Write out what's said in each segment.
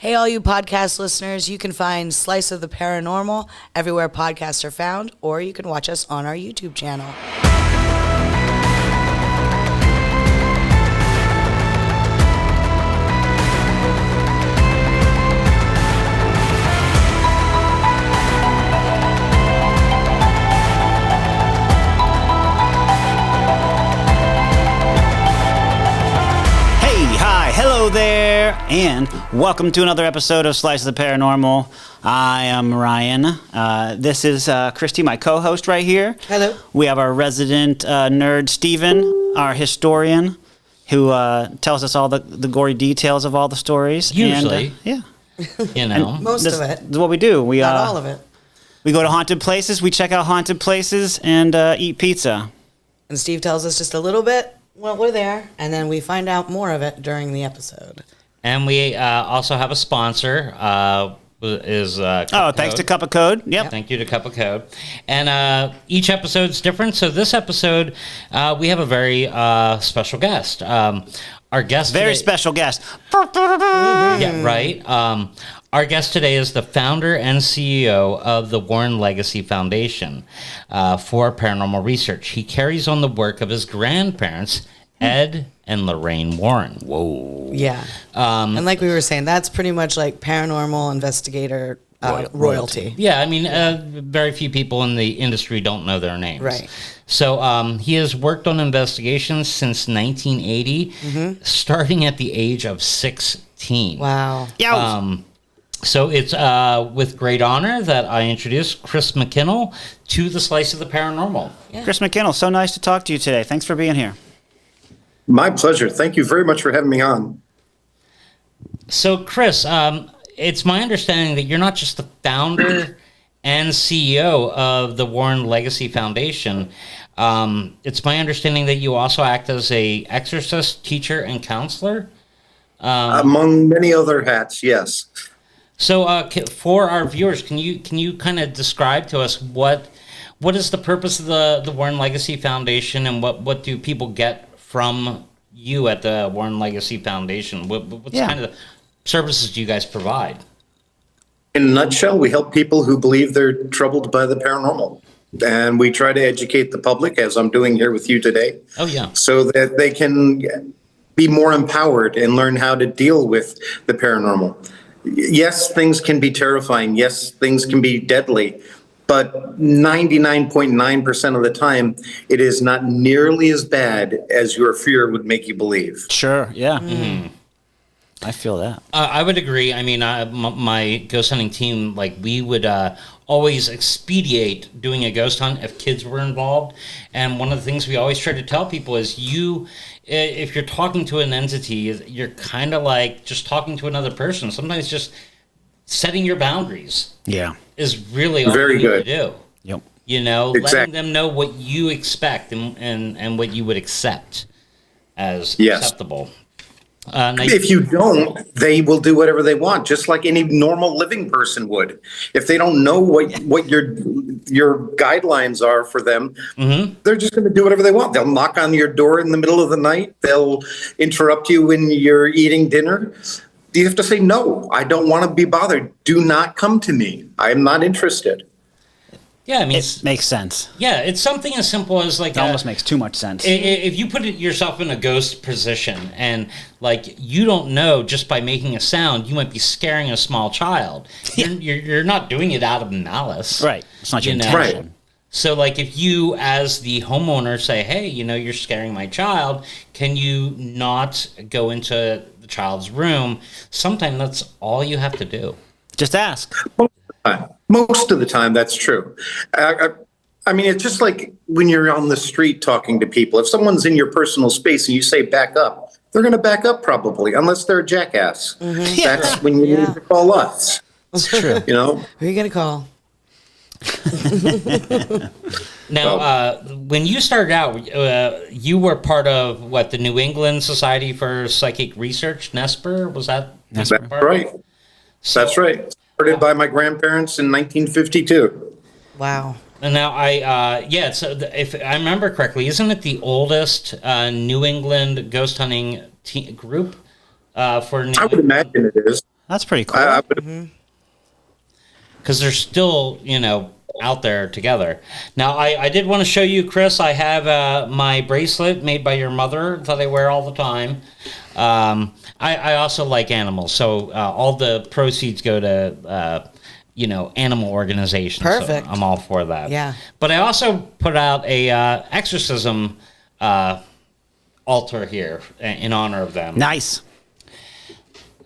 Hey, all you podcast listeners, you can find Slice of the Paranormal everywhere podcasts are found, or you can watch us on our YouTube channel. Hello there, and welcome to another episode of Slice of the Paranormal. I am Ryan. This is Christy, my co-host right here. Hello. We have our resident nerd, Steven, our historian, who tells us all the gory details of all the stories. Usually. And, You know. Most of it. This is what we do. Not all of it. We go to haunted places, we check out haunted places, and eat pizza. And Steve tells us just a little bit while we're there, and then we find out more of it during the episode. And we also have a sponsor. Thanks to Cup of Code. Yep. Thank you to Cup of Code. And each episode's different. So this episode, we have a very special guest. Our guest Very today, special guest. Yeah, right. Our guest today is the founder and CEO of the Warren Legacy Foundation for Paranormal Research. He carries on the work of his grandparents, Ed and Lorraine Warren. Whoa. Yeah. And like we were saying, that's pretty much like paranormal investigator royalty. Yeah, I mean, very few people in the industry don't know their names. Right. So he has worked on investigations since 1980, starting at the age of 16. Wow. Yeah. So it's with great honor that I introduce Chris McKinnell to the Slice of the Paranormal. Yeah. Chris McKinnell, so nice to talk to you today. Thanks for being here. My pleasure. Thank you very much for having me on. So, Chris, it's my understanding that you're not just the founder and CEO of the Warren Legacy Foundation. It's my understanding that you also act as a exorcist, teacher, and counselor. Among many other hats, yes. So, for our viewers, can you kind of describe to us what is the purpose of the Warren Legacy Foundation, and what do people get from you at the Warren Legacy Foundation? What's kind of the services do you guys provide? In a nutshell, we help people who believe they're troubled by the paranormal. And we try to educate the public, as I'm doing here with you today. Oh, yeah. So that they can be more empowered and learn how to deal with the paranormal. Yes, things can be terrifying. Yes, things can be deadly. But 99.9% of the time, it is not nearly as bad as your fear would make you believe. Sure, yeah. Mm-hmm. I feel that. I would agree. I mean, my ghost hunting team, like, we would always expedite doing a ghost hunt if kids were involved. And one of the things we always try to tell people is if you're talking to an entity, you're kind of like just talking to another person. Sometimes just setting your boundaries is really all very you need good to do. Yep. You know, Exactly. letting them know what you expect and what you would accept as Yes. acceptable. If you don't, they will do whatever they want, just like any normal living person would. If they don't know what your guidelines are for them, they're just going to do whatever they want. They'll knock on your door in the middle of the night. They'll interrupt you when you're eating dinner. You have to say, no, I don't want to be bothered. Do not come to me. I am not interested. Yeah, I mean, It makes sense. yeah, it's something as simple as like It almost makes too much sense. if you put yourself in a ghost position and like you don't know just by making a sound, you might be scaring a small child. You're not doing it out of malice, Right. It's not your You know? intention. Right. So like if you as the homeowner say, hey, you're scaring my child, can you not go into the child's room? Sometimes that's all you have to do. Just ask. Most of the time, that's true. I mean, it's just like when you're on the street talking to people. If someone's in your personal space and you say back up, they're going to back up probably, unless they're a jackass. That's when you need to call us. It's true. You know? Who are you going to call? Now, when you started out, you were part of the New England Society for Psychic Research, NESPR? Was that? That's right. That's right. Started by my grandparents in 1952. Wow. And now so if I remember correctly, isn't it the oldest New England ghost hunting group for New I would imagine it is. That's pretty cool. Because they're still, out there together. Now, I did want to show you, Chris. I have my bracelet made by your mother that I wear all the time. I also like animals, so all the proceeds go to animal organizations. Perfect. So I'm all for that. Yeah. But I also put out a exorcism altar here in honor of them. Nice.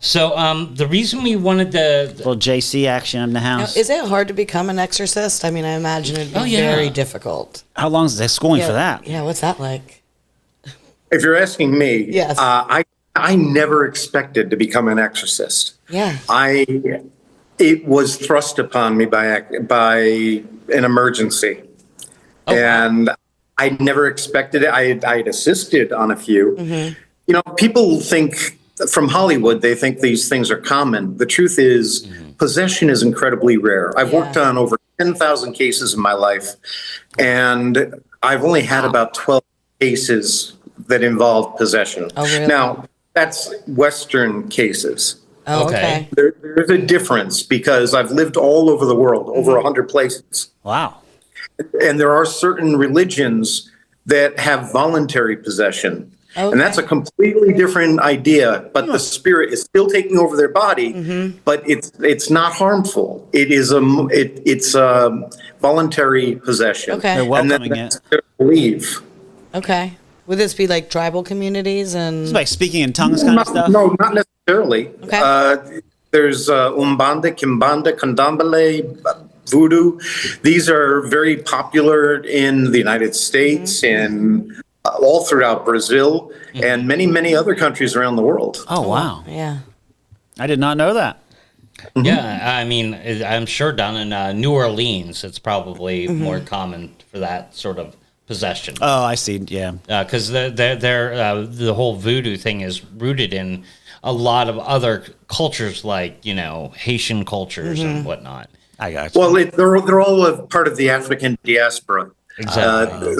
So the reason we wanted the Little JC action in the Now, house. is it hard to become an exorcist? I mean, I imagine it'd be very difficult. How long is they schooling Yeah, for that? Yeah, what's that like? If you're asking me, Yes. I never expected to become an exorcist. Yeah. It was thrust upon me by an emergency, and I never expected it. I'd assisted on a few. People think from Hollywood, they think these things are common. The truth is, possession is incredibly rare. I've worked on over 10,000 cases in my life, and I've only had about 12 cases that involve possession. Oh, really? Now, that's Western cases. Oh, okay. There's a difference because I've lived all over the world, over 100 places. Wow. And there are certain religions that have voluntary possession. Okay. And that's a completely different idea, but the spirit is still taking over their body, but it's not harmful. It's a voluntary possession. Okay. They're And welcoming that's it. their belief. Okay. Would this be like tribal communities and? It's like speaking in tongues kind of stuff. No, not necessarily. Okay. There's Umbanda, Kimbanda, Candomblé, Voodoo. These are very popular in the United States and all throughout Brazil and many, many other countries around the world. Oh, wow. Yeah. I did not know that. Yeah, I mean, I'm sure down in New Orleans, it's probably more common for that sort of possession. Oh, I see. Yeah. Because the whole voodoo thing is rooted in a lot of other cultures, like Haitian cultures and whatnot. I got you. Well, they're all a part of the African diaspora. Exactly.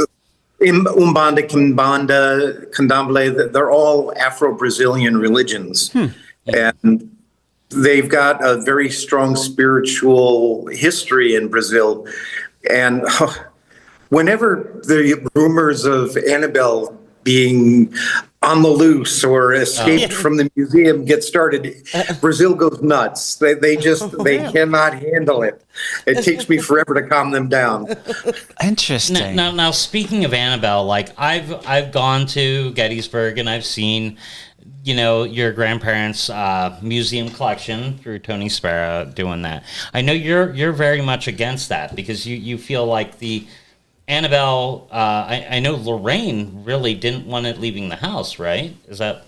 Umbanda, Kimbanda, Candomblé, they're all Afro-Brazilian religions. And they've got a very strong spiritual history in Brazil. And whenever the rumors of Annabelle being on the loose or escaped from the museum get started, Brazil goes nuts. They cannot handle it. It takes me forever to calm them down. Interesting. Now, speaking of Annabelle, like I've gone to Gettysburg and I've seen, your grandparents' museum collection through Tony Sparrow doing that. I know you're very much against that because you feel like the Annabelle, I know Lorraine really didn't want it leaving the house, right? Is that?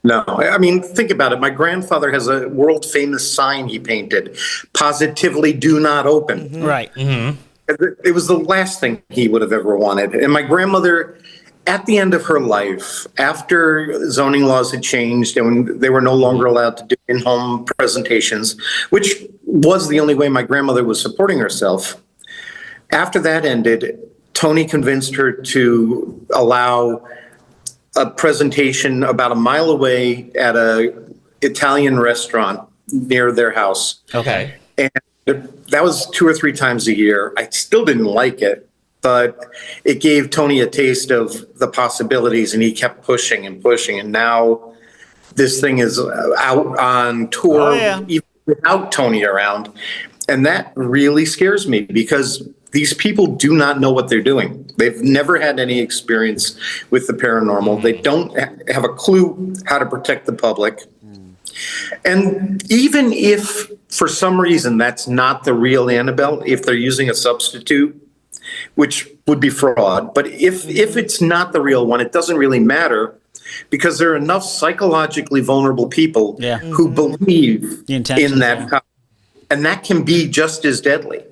No, I mean, think about it. My grandfather has a world famous sign he painted, positively do not open. Right. It was the last thing he would have ever wanted. And my grandmother, at the end of her life, after zoning laws had changed and they were no longer allowed to do in-home presentations, which was the only way my grandmother was supporting herself. After that ended, Tony convinced her to allow a presentation about a mile away at a Italian restaurant near their house. Okay. And that was 2 or 3 times a year. I still didn't like it, but it gave Tony a taste of the possibilities, and he kept pushing and pushing. And now this thing is out on tour even without Tony around. And that really scares me because these people do not know what they're doing. They've never had any experience with the paranormal. They don't have a clue how to protect the public. And even if for some reason that's not the real Annabelle, if they're using a substitute, which would be fraud, but if it's not the real one, it doesn't really matter because there are enough psychologically vulnerable people who believe in that power. And that can be just as deadly.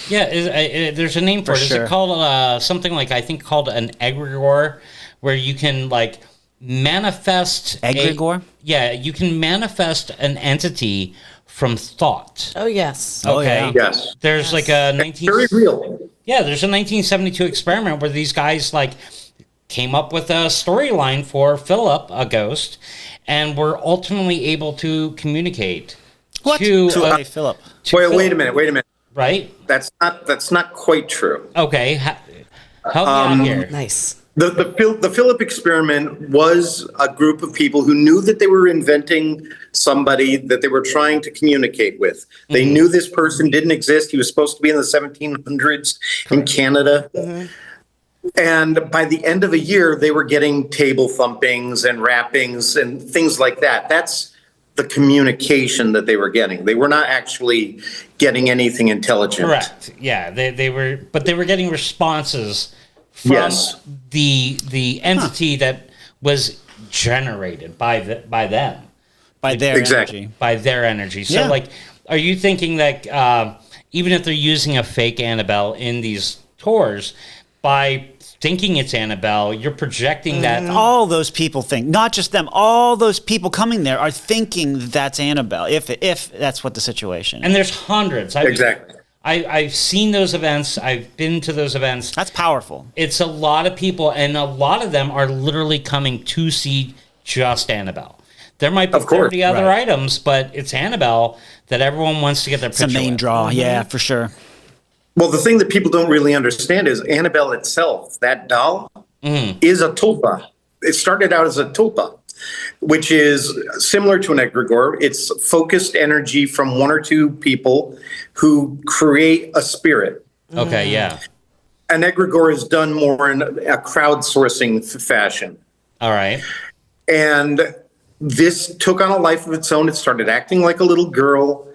Yeah, there's a name for it. Is it called something like, I think, called an egregore, where you can like manifest egregore? You can manifest an entity from thought. Oh yes. Okay. Yes. There's like a very real. Yeah, there's a 1972 experiment where these guys like came up with a storyline for Philip, a ghost, and were ultimately able to communicate. What? To Philip. Wait a minute. Right? That's not quite true. Okay. Help me out here. Nice. The Philip experiment was a group of people who knew that they were inventing somebody that they were trying to communicate with. They knew this person didn't exist. He was supposed to be in the 1700s in Canada. And by the end of a year, they were getting table thumpings and rappings and things like that. That's the communication that they were getting. They were not actually getting anything intelligent. Correct. Yeah, they were, but they were getting responses from the entity that was generated by them. By their energy. By their energy. So, like, are you thinking that even if they're using a fake Annabelle in these tours, by thinking it's Annabelle, you're projecting that. All those people think, not just them, all those people coming there are thinking that's Annabelle, if that's what the situation is. And there's hundreds. Exactly. I've seen those events. I've been to those events. That's powerful. It's a lot of people, and a lot of them are literally coming to see just Annabelle. There might be 30 other items, but it's Annabelle that everyone wants to get their picture with. It's a main draw, yeah, for sure. Well, the thing that people don't really understand is Annabelle itself, that doll, is a tulpa. It started out as a tulpa, which is similar to an egregore. It's focused energy from one or two people who create a spirit. Okay, yeah. An egregore is done more in a crowdsourcing fashion. All right. And this took on a life of its own. It started acting like a little girl.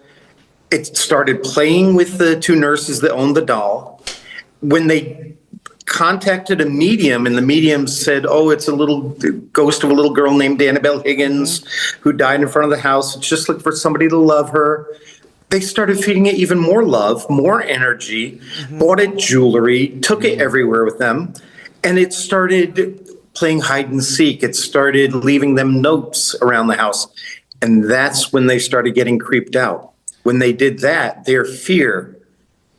It started playing with the two nurses that owned the doll. When they contacted a medium, and the medium said, it's a little ghost of a little girl named Annabelle Higgins who died in front of the house. It's just looking for somebody to love her. They started feeding it even more love, more energy, bought it jewelry, took it everywhere with them, and it started playing hide and seek. It started leaving them notes around the house. And that's when they started getting creeped out. When they did that, their fear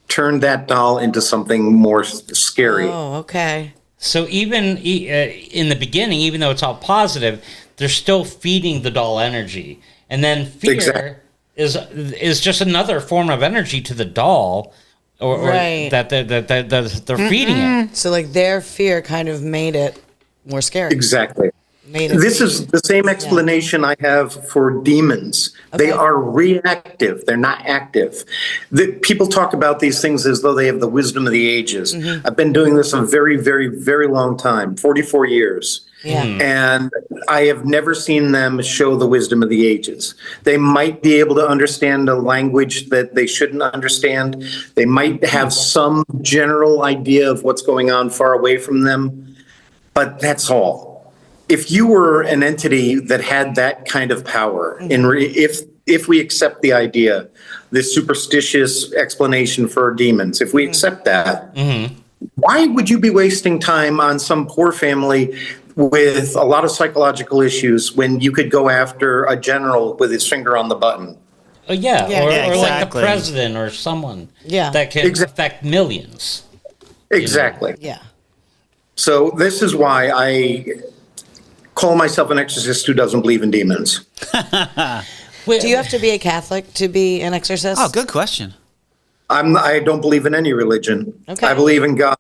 turned that doll into something more scary. Oh, okay. So even in the beginning, even though it's all positive, they're still feeding the doll energy. And then fear is just another form of energy to the doll, or that they're feeding it. So like their fear kind of made it more scary. Exactly. This is the same explanation I have for demons. Okay. They are reactive. They're not active. People talk about these things as though they have the wisdom of the ages. I've been doing this a very, very, very long time, 44 years. Yeah. And I have never seen them show the wisdom of the ages. They might be able to understand a language that they shouldn't understand. They might have some general idea of what's going on far away from them, but that's all. If you were an entity that had that kind of power, if we accept the idea, this superstitious explanation for demons, if we accept that, why would you be wasting time on some poor family with a lot of psychological issues when you could go after a general with his finger on the button? Or like the president or someone that can affect millions. Exactly. Yeah. So this is why I call myself an exorcist who doesn't believe in demons. Do you have to be a Catholic to be an exorcist? Oh, good question. I don't believe in any religion. Okay. I believe in God.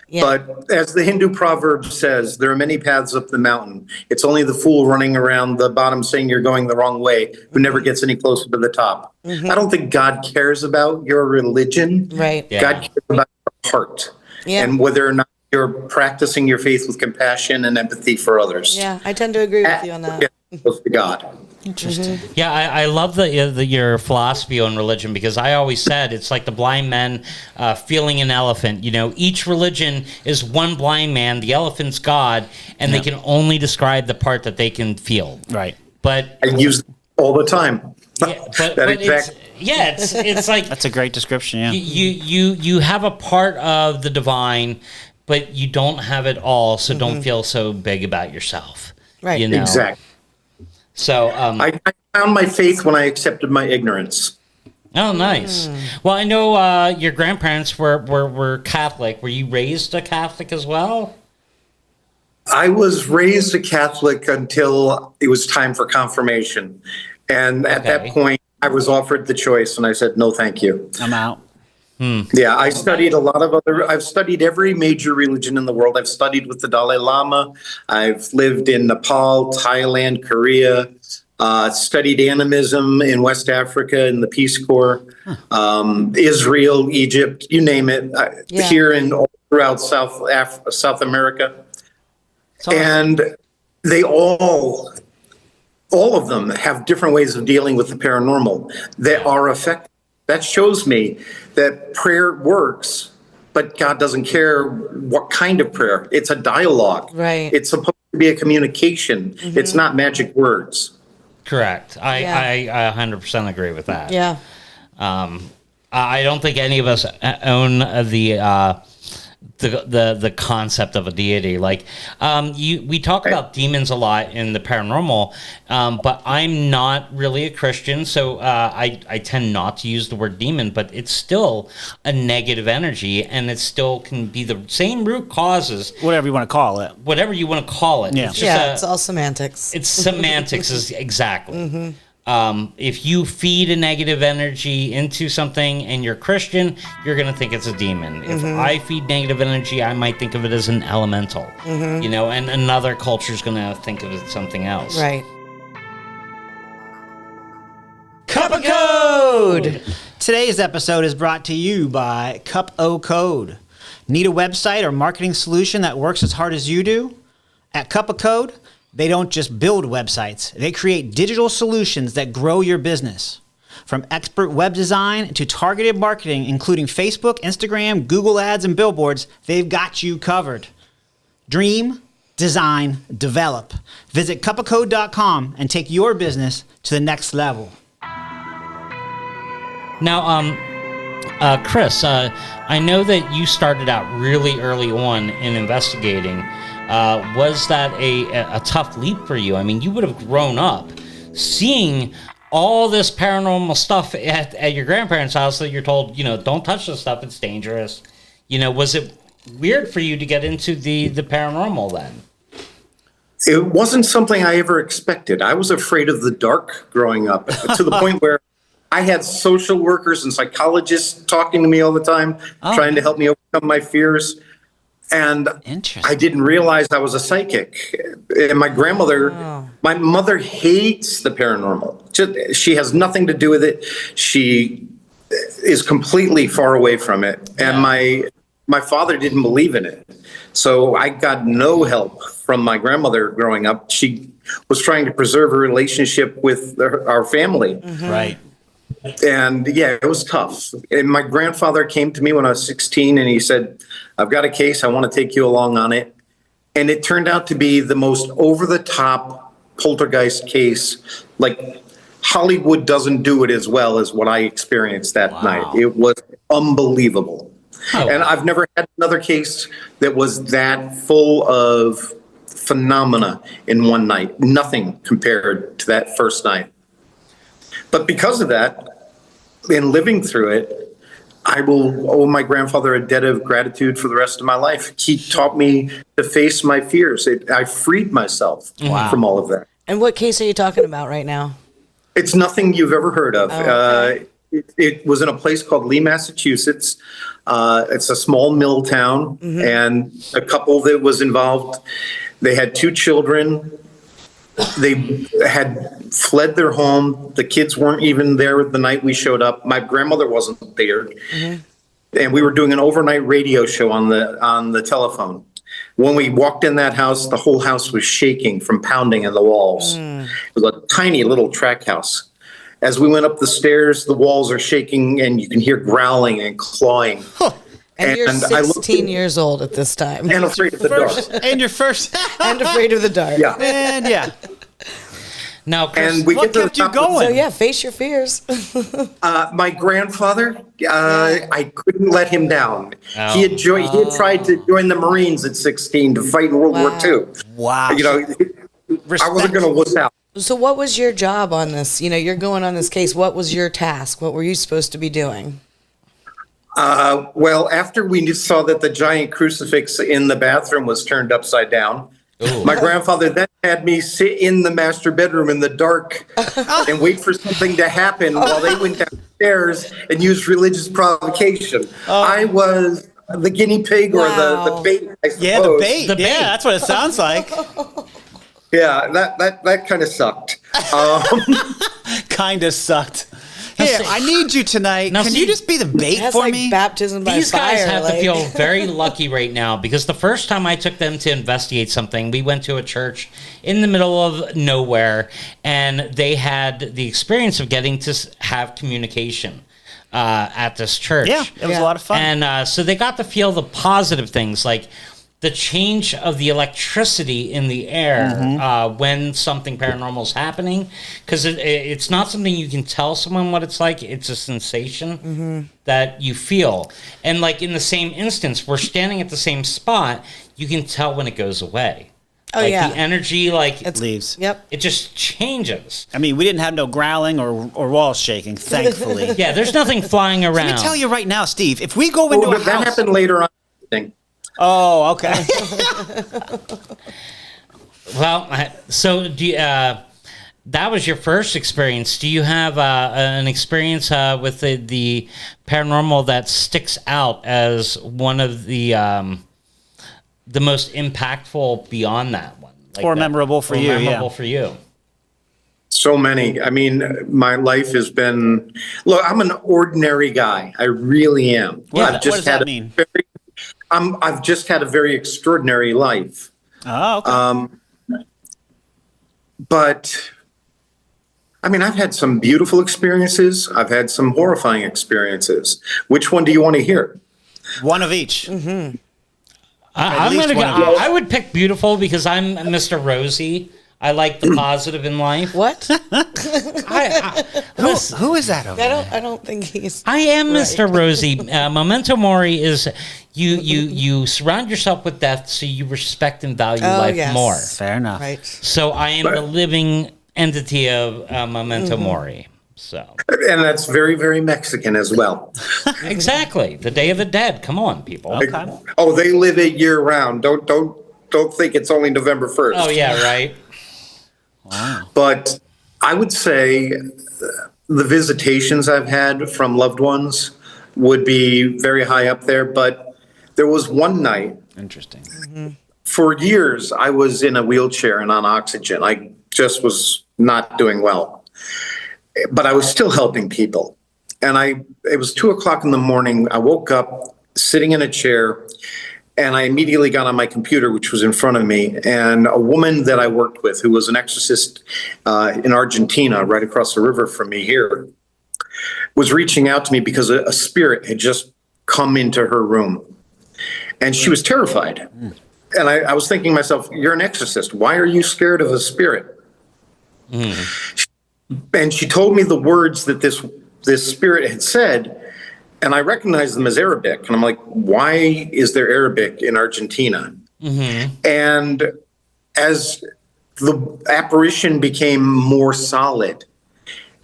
Yeah. But as the Hindu proverb says, there are many paths up the mountain. It's only the fool running around the bottom saying you're going the wrong way who never gets any closer to the top. I don't think God cares about your religion. Right. Yeah. God cares about your heart and whether or not you're practicing your faith with compassion and empathy for others. Yeah, I tend to agree with you on that. Close to God. Interesting. Yeah, I love your philosophy on religion, because I always said it's like the blind man feeling an elephant. You know, each religion is one blind man, the elephant's God, and they can only describe the part that they can feel. Right. But I use it all the time. It's like that's a great description. Yeah. You have a part of the divine, but you don't have it all, so don't feel so big about yourself. Right. You know? Exactly. So I found my faith when I accepted my ignorance. Oh, nice. Well, I know your grandparents were Catholic. Were you raised a Catholic as well? I was raised a Catholic until it was time for confirmation. And at that point, I was offered the choice, and I said, no, thank you. I'm out. Yeah, I studied I've studied every major religion in the world. I've studied with the Dalai Lama. I've lived in Nepal, Thailand, Korea, studied animism in West Africa in the Peace Corps, Israel, Egypt, you name it, here and all throughout South America. And they all of them have different ways of dealing with the paranormal that are effective. That shows me that prayer works, but God doesn't care what kind of prayer. It's a dialogue. Right. It's supposed to be a communication. It's not magic words. Correct. I 100% agree with that. Yeah. I don't think any of us own the concept of a deity. Like, we talk about demons a lot in the paranormal, but I'm not really a Christian, so I tend not to use the word demon, but it's still a negative energy, and it still can be the same root causes. Whatever you want to call it. Whatever you want to call it. Yeah. It's all semantics. It's semantics, is exactly. If you feed a negative energy into something and you're Christian, you're going to think it's a demon. If I feed negative energy, I might think of it as an elemental, and another culture is going to think of it as something else. Right. Cup of Code! Today's episode is brought to you by Cup O Code. Need a website or marketing solution that works as hard as you do? At Cup of Code, they don't just build websites. They create digital solutions that grow your business. From expert web design to targeted marketing, including Facebook, Instagram, Google Ads, and billboards, they've got you covered. Dream, design, develop. Visit cupofcode.com and take your business to the next level. Now, Chris, I know that you started out really early on in investigating. Was that a tough leap for you? I mean, you would have grown up seeing all this paranormal stuff at your grandparents' house that you're told, don't touch this stuff, it's dangerous. Was it weird for you to get into the paranormal then? It wasn't something I ever expected. I was afraid of the dark growing up to the point where I had social workers and psychologists talking to me all the time, trying to help me overcome my fears. And I didn't realize I was a psychic. And my mother hates the paranormal. She has nothing to do with it. She is completely far away from it. And my father didn't believe in it. So I got no help from my grandmother growing up. She was trying to preserve a relationship with our family. Right. And it was tough. And my grandfather came to me when I was 16 and he said, I've got a case. I want to take you along on it. And it turned out to be the most over-the-top poltergeist case. Like, Hollywood doesn't do it as well as what I experienced that night. It was unbelievable. And I've never had another case that was that full of phenomena in one night. Nothing compared to that first night. But because of that, in living through it, I will owe my grandfather a debt of gratitude for the rest of my life. He taught me to face my fears. I freed myself from all of that. And what case are you talking about right now? It's nothing you've ever heard of. Okay. It was in a place called Lee, Massachusetts. It's a small mill town, and a couple that was involved, they had 2 children. They had fled their home. The kids weren't even there the night we showed up. My grandmother wasn't there. And we were doing an overnight radio show on the telephone. When we walked in that house, the whole house was shaking from pounding in the walls. It was a tiny little track house. As we went up the stairs, the walls are shaking and you can hear growling and clawing. And you're 16 years old at this time. And afraid of the dark. And you're first. And afraid of the dark. Yeah. And Now, Chris, and we what kept you going? So face your fears. My grandfather, I couldn't let him down. He had tried to join the Marines at 16 to fight in World War II. Wow. I wasn't going to wuss out. So what was your job on this? You're going on this case. What was your task? What were you supposed to be doing? Well, after we saw that the giant crucifix in the bathroom was turned upside down, Ooh. My grandfather then had me sit in the master bedroom in the dark and wait for something to happen while they went downstairs and used religious provocation. I was the guinea pig or the bait, I suppose. Yeah, the bait. The bait. Yeah, that's what it sounds like. Yeah, that kind of sucked. Kind of sucked. Here, I need you tonight. Now, Can see, you just be the bait That's for like me? baptism by These fire. guys have like. to feel very lucky right now because the first time I took them to investigate something, we went to a church in the middle of nowhere, and they had the experience of getting to have communication at this church. Yeah, it was a lot of fun. And so they got to feel the positive things, like the change of the electricity in the air when something paranormal is happening, because it's not something you can tell someone what it's like. It's a sensation that you feel. And like in the same instance, we're standing at the same spot. You can tell when it goes away. Oh, like yeah. the energy, like It leaves. Yep. it just changes. I mean, we didn't have no growling or walls shaking, thankfully. Yeah, there's nothing flying around. Let me tell you right now, Steve, if we go into a But that house... happened later on. I think. Oh, okay. Well, so do you, that was your first experience. Do you have an experience with the paranormal that sticks out as one of the most impactful beyond that one? Like Or that- memorable for or you, memorable yeah. for you. So many. I mean, my life has been. Look, I'm an ordinary guy. I really am. What does that mean? I've just had a very extraordinary life. Oh, okay. But I mean, I've had some beautiful experiences. I've had some horrifying experiences. Which one do you want to hear? One of each. I'm least gonna go. one of those. I would pick beautiful because I'm Mr. Rosy. I like the positive in life. What? Who is that over there? I don't think he's. I am Mr. Rosy. Memento mori is you surround yourself with death so you respect and value life yes. more. Fair enough. Right. So I am the living entity of memento mori. So And that's very, very Mexican as well. exactly, the Day of the Dead. Come on, people. Okay. Oh, they live it year round. Don't think it's only November 1st. Oh yeah, right. Wow. But I would say the visitations I've had from loved ones would be very high up there. But there was one night, Interesting. for years, I was in a wheelchair and on oxygen. I just was not doing well. But I was still helping people. And it was 2:00 in the morning. I woke up sitting in a chair, and I immediately got on my computer, which was in front of me, and a woman that I worked with, who was an exorcist in Argentina, right across the river from me here, was reaching out to me because a spirit had just come into her room. And she was terrified. And I was thinking to myself, you're an exorcist. Why are you scared of a spirit? And she told me the words that this spirit had said, and I recognized them as Arabic. And I'm like, why is there Arabic in Argentina? And as the apparition became more solid,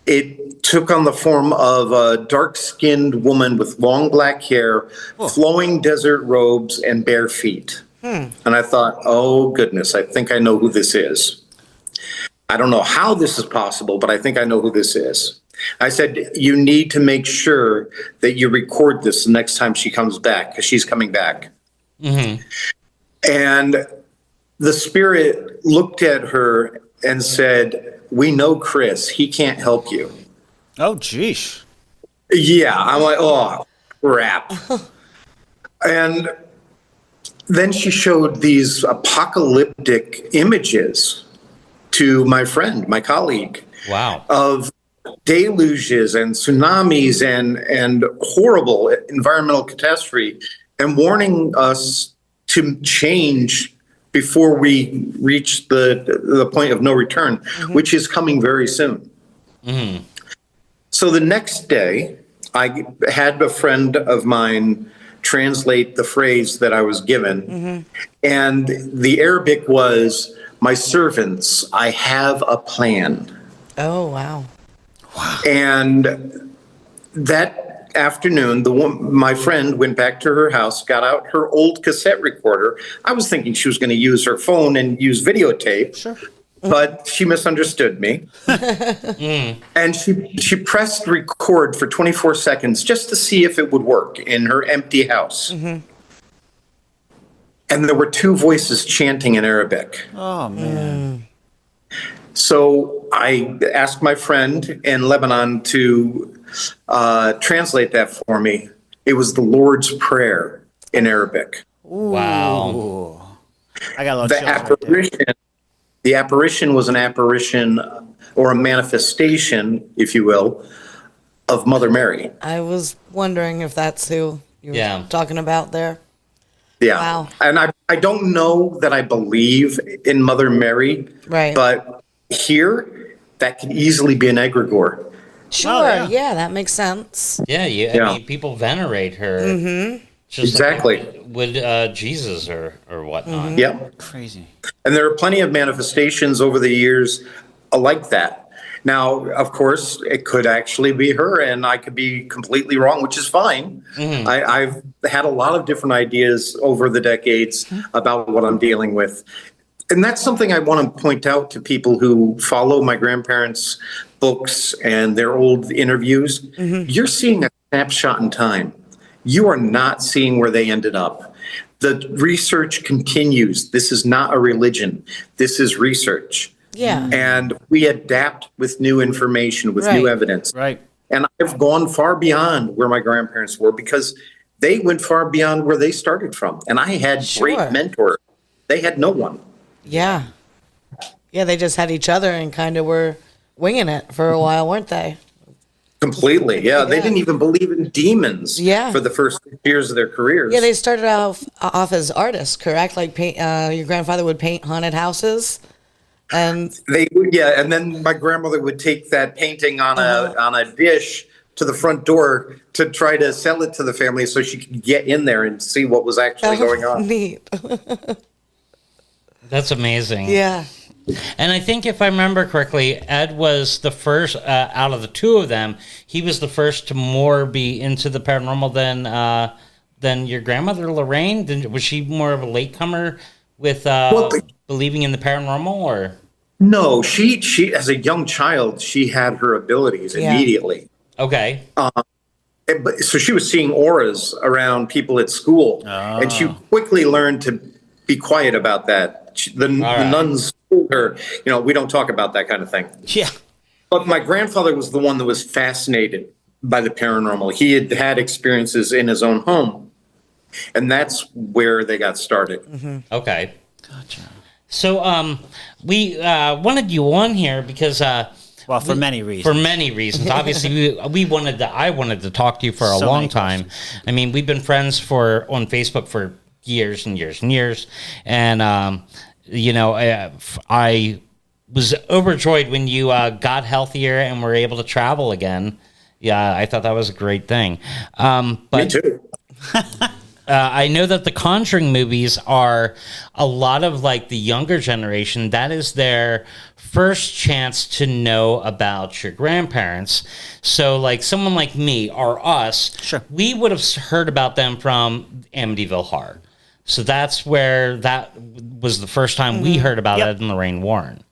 it took on the form of a dark-skinned woman with long black hair, flowing desert robes, and bare feet. And I thought, oh, goodness, I think I know who this is. I don't know how this is possible, but I think I know who this is. I said, you need to make sure that you record this the next time she comes back, because she's coming back. And the spirit looked at her and said, we know Chris. He can't help you. Oh, geez. Yeah. I'm like, oh, crap. And then she showed these apocalyptic images to my friend, my colleague. Wow. Of deluges and tsunamis and horrible environmental catastrophe, and warning us to change before we reach the point of no return, which is coming very soon. So the next day, I had a friend of mine translate the phrase that I was given, and the Arabic was, my servants, I have a plan. Oh wow. And that afternoon, my friend went back to her house, got out her old cassette recorder. I was thinking she was going to use her phone and use videotape. Sure. But she misunderstood me. And she pressed record for 24 seconds just to see if it would work in her empty house. And there were two voices chanting in Arabic. Oh, man. So I asked my friend in Lebanon to translate that for me. It was the Lord's Prayer in Arabic. Wow. Ooh. I got a little The chills right there. apparition. The apparition was an apparition or a manifestation, if you will, of Mother Mary. I was wondering if that's who you were talking about there. Yeah. Wow. And I don't know that I believe in Mother Mary, Right. but here, that could easily be an egregore. Sure. Oh, yeah, that makes sense. Yeah, I mean, people venerate her. Just Exactly. like with Jesus or whatnot. Yeah. Crazy. And there are plenty of manifestations over the years like that. Now, of course, it could actually be her, and I could be completely wrong, which is fine. I've had a lot of different ideas over the decades about what I'm dealing with. And that's something I want to point out to people who follow my grandparents' books and their old interviews. You're seeing a snapshot in time. You are not seeing where they ended up. The research continues. This is not a religion. This is research. Yeah. And we adapt with new information, with new evidence. Right. And I've gone far beyond where my grandparents were because they went far beyond where they started from. And I had great mentors. They had no one. Yeah. Yeah, they just had each other and kind of were winging it for a while, weren't they? Completely. Yeah. They didn't even believe in demons for the first years of their careers. Yeah, they started off as artists, correct? Like your grandfather would paint haunted houses. And and then my grandmother would take that painting on a dish to the front door to try to sell it to the family so she could get in there and see what was actually going on. Neat. That's amazing. Yeah. And I think if I remember correctly, Ed was the first out of the two of them. He was the first to more be into the paranormal than your grandmother Lorraine. Was she more of a latecomer with believing in the paranormal, or? No, she as a young child she had her abilities immediately. Okay. So she was seeing auras around people at school, and she quickly learned to be quiet about that. The nuns told her, we don't talk about that kind of thing. Yeah. But my grandfather was the one that was fascinated by the paranormal. He had had experiences in his own home, and that's where they got started. Okay. Gotcha. So we wanted you on here because well, for many reasons. For many reasons. Obviously, I wanted to talk to you for a long time. I mean, we've been friends on Facebook for years and years and years. And, I was overjoyed when you got healthier and were able to travel again. Yeah, I thought that was a great thing. Me too. I know that the Conjuring movies are a lot of like the younger generation. That is their first chance to know about your grandparents. So like someone like me or us, we would have heard about them from Amityville Horror. So that's where that was the first time we heard about Ed and Lorraine Warren.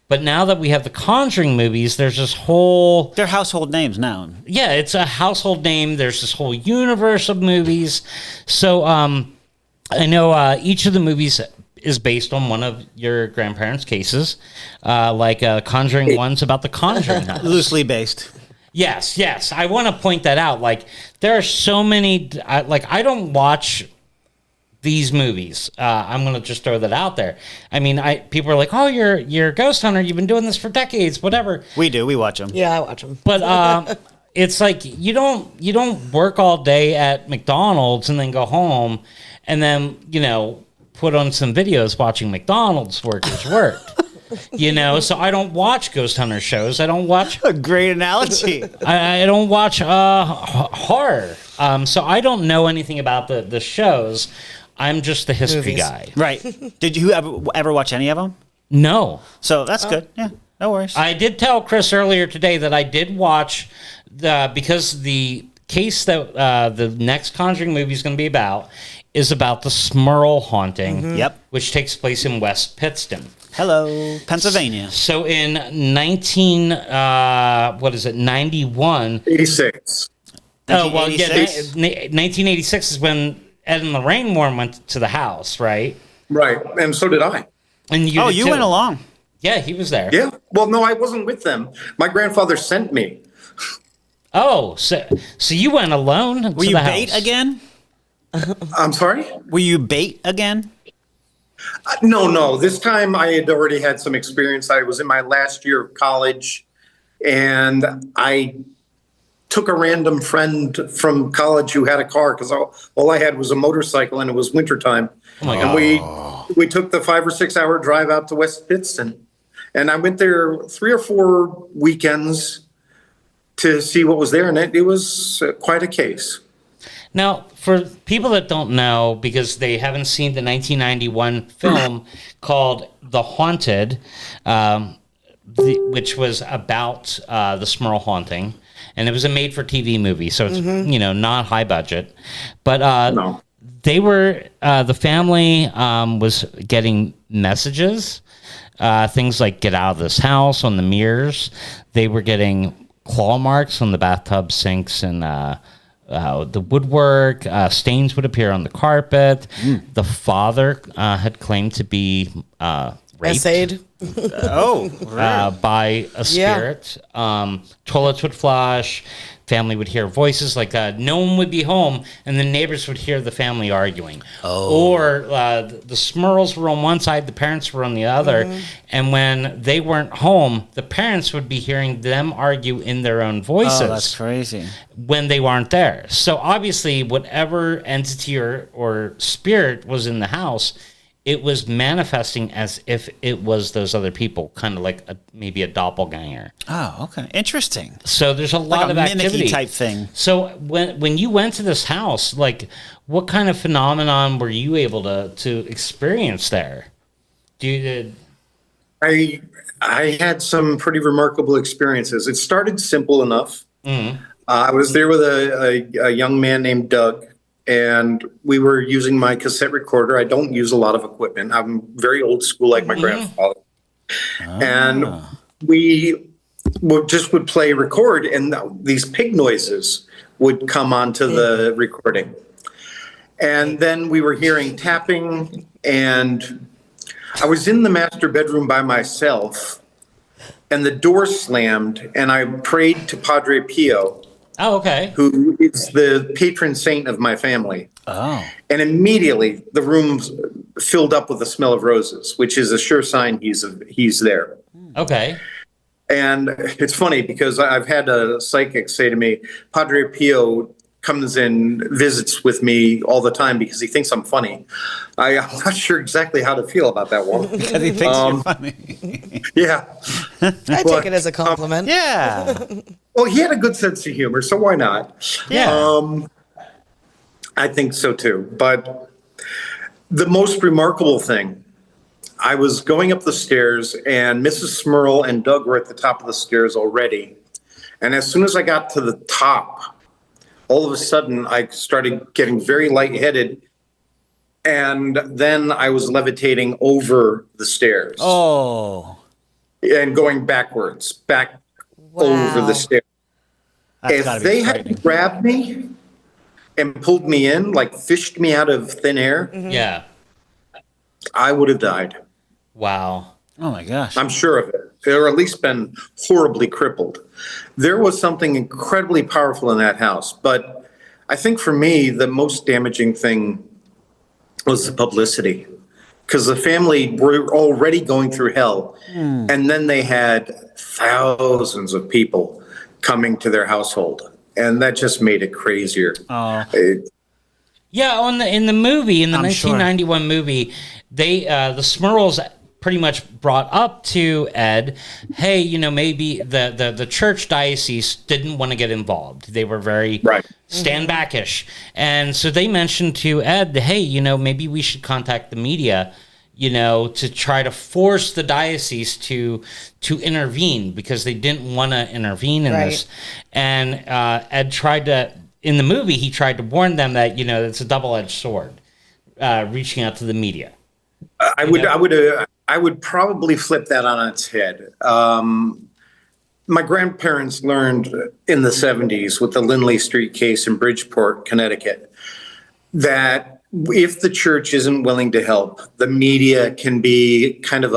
But now that we have the Conjuring movies, there's this whole... They're household names now. Yeah, it's a household name. There's this whole universe of movies. So I know each of the movies is based on one of your grandparents' cases. Like Conjuring 1's about the Conjuring house. Loosely based. Yes. I want to point that out. Like, there are so many... I don't watch... these movies. I'm going to just throw that out there. I mean, people are like, "Oh, you're a ghost hunter. You've been doing this for decades, whatever." We do. We watch them. Yeah, I watch them. But it's like you don't work all day at McDonald's and then go home and then put on some videos watching McDonald's workers work. So I don't watch ghost hunter shows. I don't watch a great analogy. I don't watch horror. So I don't know anything about the shows. I'm just the history guy. Right. Did you ever watch any of them? No. So that's good. Yeah. No worries. I did tell Chris earlier today that I did watch because the case that the next Conjuring movie is going to be about is about the Smurl Haunting, Yep. which takes place in West Pittston. Hello, Pennsylvania. So in 91? 86. Oh, well, yeah, 1986? 1986 is when Ed and Lorraine Warren went to the house, right? Right. And so did I. And you did You too. went along. Yeah, he was there. Yeah. Well, no, I wasn't with them. My grandfather sent me. Oh, so you went alone to Were you the bait house. again? I'm sorry? Were you bait again? No. This time I had already had some experience. I was in my last year of college, and I took a random friend from college who had a car because all I had was a motorcycle, and it was wintertime. Oh, my And God. we took the 5 or 6 hour drive out to West Pittston. And I went there 3 or 4 weekends to see what was there, and it was quite a case. Now, for people that don't know, because they haven't seen the 1991 film called The Haunted, which was about the Smurl Haunting, and it was a made-for-TV movie, so it's not high budget, but No. they were the family was getting messages, things like "Get out of this house" on the mirrors. They were getting claw marks on the bathtub sinks and the woodwork. Stains would appear on the carpet. The father had claimed to be raped Essayed. by a spirit. Toilets would flush. Family would hear voices like no one would be home, and the neighbors would hear the family arguing. Or the Smurls were on one side, the parents were on the other, and when they weren't home, the parents would be hearing them argue in their own voices. Oh, that's crazy. When they weren't there. So obviously, whatever entity or spirit was in the house, it was manifesting as if it was those other people, kind of like maybe a doppelganger. Oh, okay. Interesting. So there's a lot Like a of activity mimicky type thing. So when you went to this house, like, what kind of phenomenon were you able to experience there? I had some pretty remarkable experiences. It started simple enough. I was there with a young man named Doug, and we were using my cassette recorder. I don't use a lot of equipment. I'm very old school, like my grandfather. And we would play record, and these pig noises would come onto the recording. And then we were hearing tapping, and I was in the master bedroom by myself, and the door slammed, and I prayed to Padre Pio, Oh, okay. who is the patron saint of my family. Oh. And immediately the room filled up with the smell of roses, which is a sure sign he's there. Okay. And it's funny because I've had a psychic say to me, Padre Pio comes and visits with me all the time because he thinks I'm funny. I'm not sure exactly how to feel about that one. Because he thinks you're funny. Yeah. I take it as a compliment. Yeah. Well, he had a good sense of humor, so why not? Yeah. I think so too. But the most remarkable thing, I was going up the stairs, and Mrs. Smurl and Doug were at the top of the stairs already. And as soon as I got to the top, all of a sudden I started getting very lightheaded, and then I was levitating over the stairs. Oh. And going backwards, back over the stairs. That's gotta If be they frightening. had grabbed me and pulled me in, like fished me out of thin air, Yeah. I would have died. Wow. Oh my gosh. I'm sure of it, or at least been horribly crippled. There was something incredibly powerful in that house. But I think for me, the most damaging thing was the publicity. Because the family were already going through hell. And then they had thousands of people coming to their household. And that just made it crazier. Oh. Yeah, in the movie, in the I'm sure. 1991 movie, they the Smurls pretty much brought up to Ed, hey, maybe the church diocese didn't want to get involved. They were very stand backish. And so they mentioned to Ed, hey, maybe we should contact the media, to try to force the diocese to intervene, because they didn't want to intervene in this. And Ed tried to in the movie, he tried to warn them that, it's a double-edged sword, reaching out to the media. I would probably flip that on its head. My grandparents learned in the 70s with the Lindley Street case in Bridgeport, Connecticut, that if the church isn't willing to help, the media can be kind of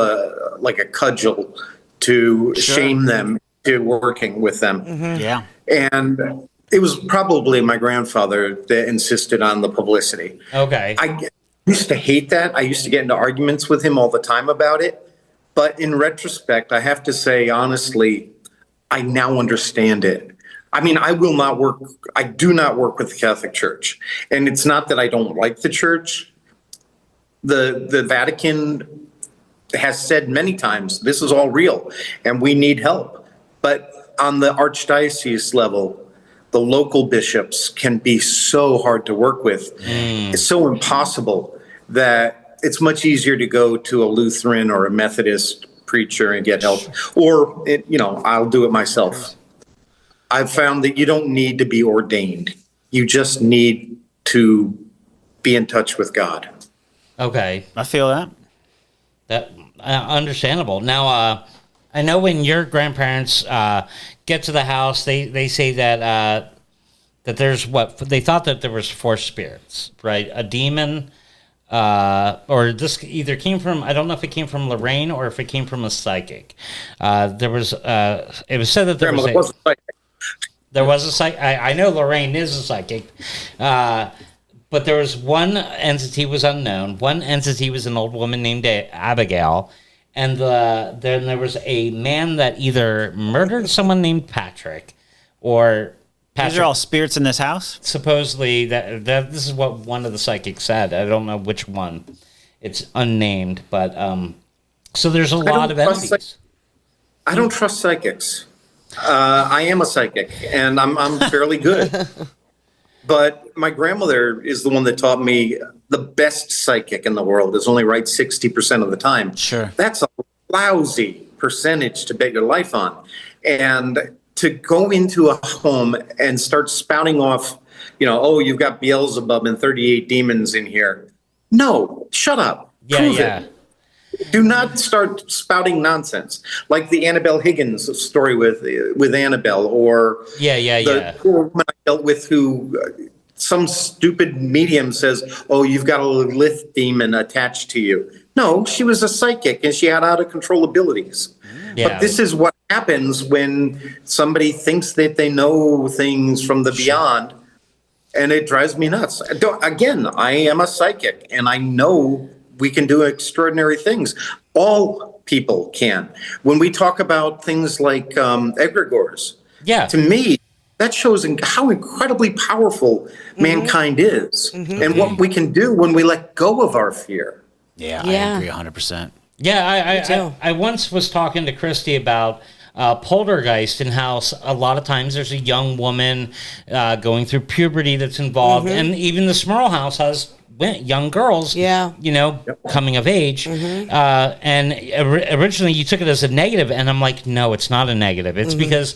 like a cudgel to shame them to working with them. Mm-hmm. Yeah. And it was probably my grandfather that insisted on the publicity. Okay. I used to hate that. I used to get into arguments with him all the time about it. But in retrospect, I have to say, honestly, I now understand it. I mean, I do not work with the Catholic Church. And it's not that I don't like the church. The Vatican has said many times, this is all real and we need help. But on the archdiocese level, the local bishops can be so hard to work with. It's so impossible that it's much easier to go to a Lutheran or a Methodist preacher and get help. Or, I'll do it myself. I've found that you don't need to be ordained. You just need to be in touch with God. Okay. I feel that. That understandable. Now, I know when your grandparents get to the house, they say that there's they thought that there was 4 spirits, right? A demon, or this either came from, I don't know if it came from Lorraine or if it came from a psychic. There was it was said that there was a psychic. There was a psychic. I know Lorraine is a psychic. But there was one entity was unknown. One entity was an old woman named Abigail. And then there was a man that either murdered someone named Patrick or Patrick. These are all spirits in this house? Supposedly, that this is what one of the psychics said. I don't know which one. It's unnamed. But so there's a lot of entities. I don't trust psychics. I am a psychic, and I'm fairly good. But my grandmother is the one that taught me the best psychic in the world is only right 60% of the time. Sure. That's a lousy percentage to bet your life on. And to go into a home and start spouting off, you've got Beelzebub and 38 demons in here. No, shut up. Prove it. Do not start spouting nonsense like the Annabelle Higgins story with Annabelle, or the poor woman I dealt with who some stupid medium says, "Oh, you've got a Lilith demon attached to you." No, she was a psychic and she had out of control abilities. But this is what happens when somebody thinks that they know things from the beyond, and it drives me nuts. Again, I am a psychic and I know we can do extraordinary things. All people can. When we talk about things like egregores, to me, that shows how incredibly powerful mankind is and what we can do when we let go of our fear. Yeah. I agree 100%. Yeah, I once was talking to Christy about poltergeist and how a lot of times there's a young woman going through puberty that's involved, and even the Smurl house has young girls, coming of age. And originally you took it as a negative, and I'm like, no, it's not a negative. It's because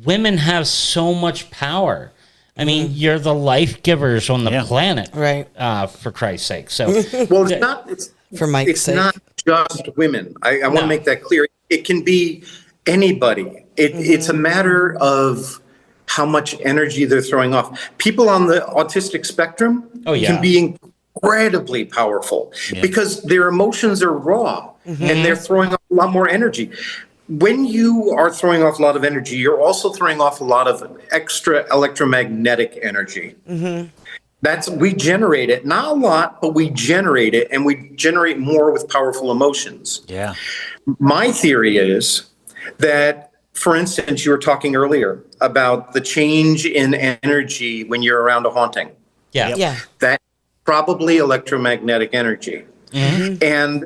women have so much power. I mean, you're the life givers on the planet, right? For Christ's sake. So, well, it's not. For Mike's sake. Not just women. I want to make that clear. It can be anybody. It's a matter of how much energy they're throwing off. People on the autistic spectrum can be incredibly powerful because their emotions are raw and they're throwing off a lot more energy. When you are throwing off a lot of energy, you're also throwing off a lot of extra electromagnetic energy. We generate it, not a lot, but we generate it, and we generate more with powerful emotions. Yeah. My theory is that, for instance, you were talking earlier about the change in energy when you're around a haunting. Yeah. That's probably electromagnetic energy. And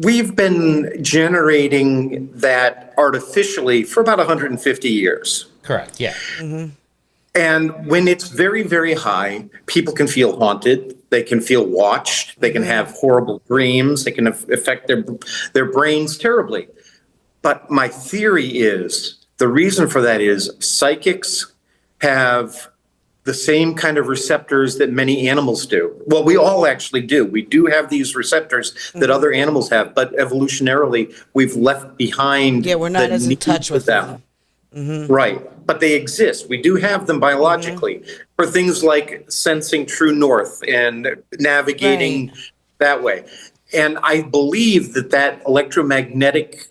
we've been generating that artificially for about 150 years. Correct, yeah. And when it's very, very high, people can feel haunted. They can feel watched. They can have horrible dreams. They can affect their brains terribly. But my theory is the reason for that is psychics have the same kind of receptors that many animals do. Well, we all actually do. We do have these receptors that other animals have, but evolutionarily, we've left behind. Yeah, we're not as in need touch for with them. Right. But they exist. We do have them biologically for things like sensing true north and navigating that way. And I believe that electromagnetic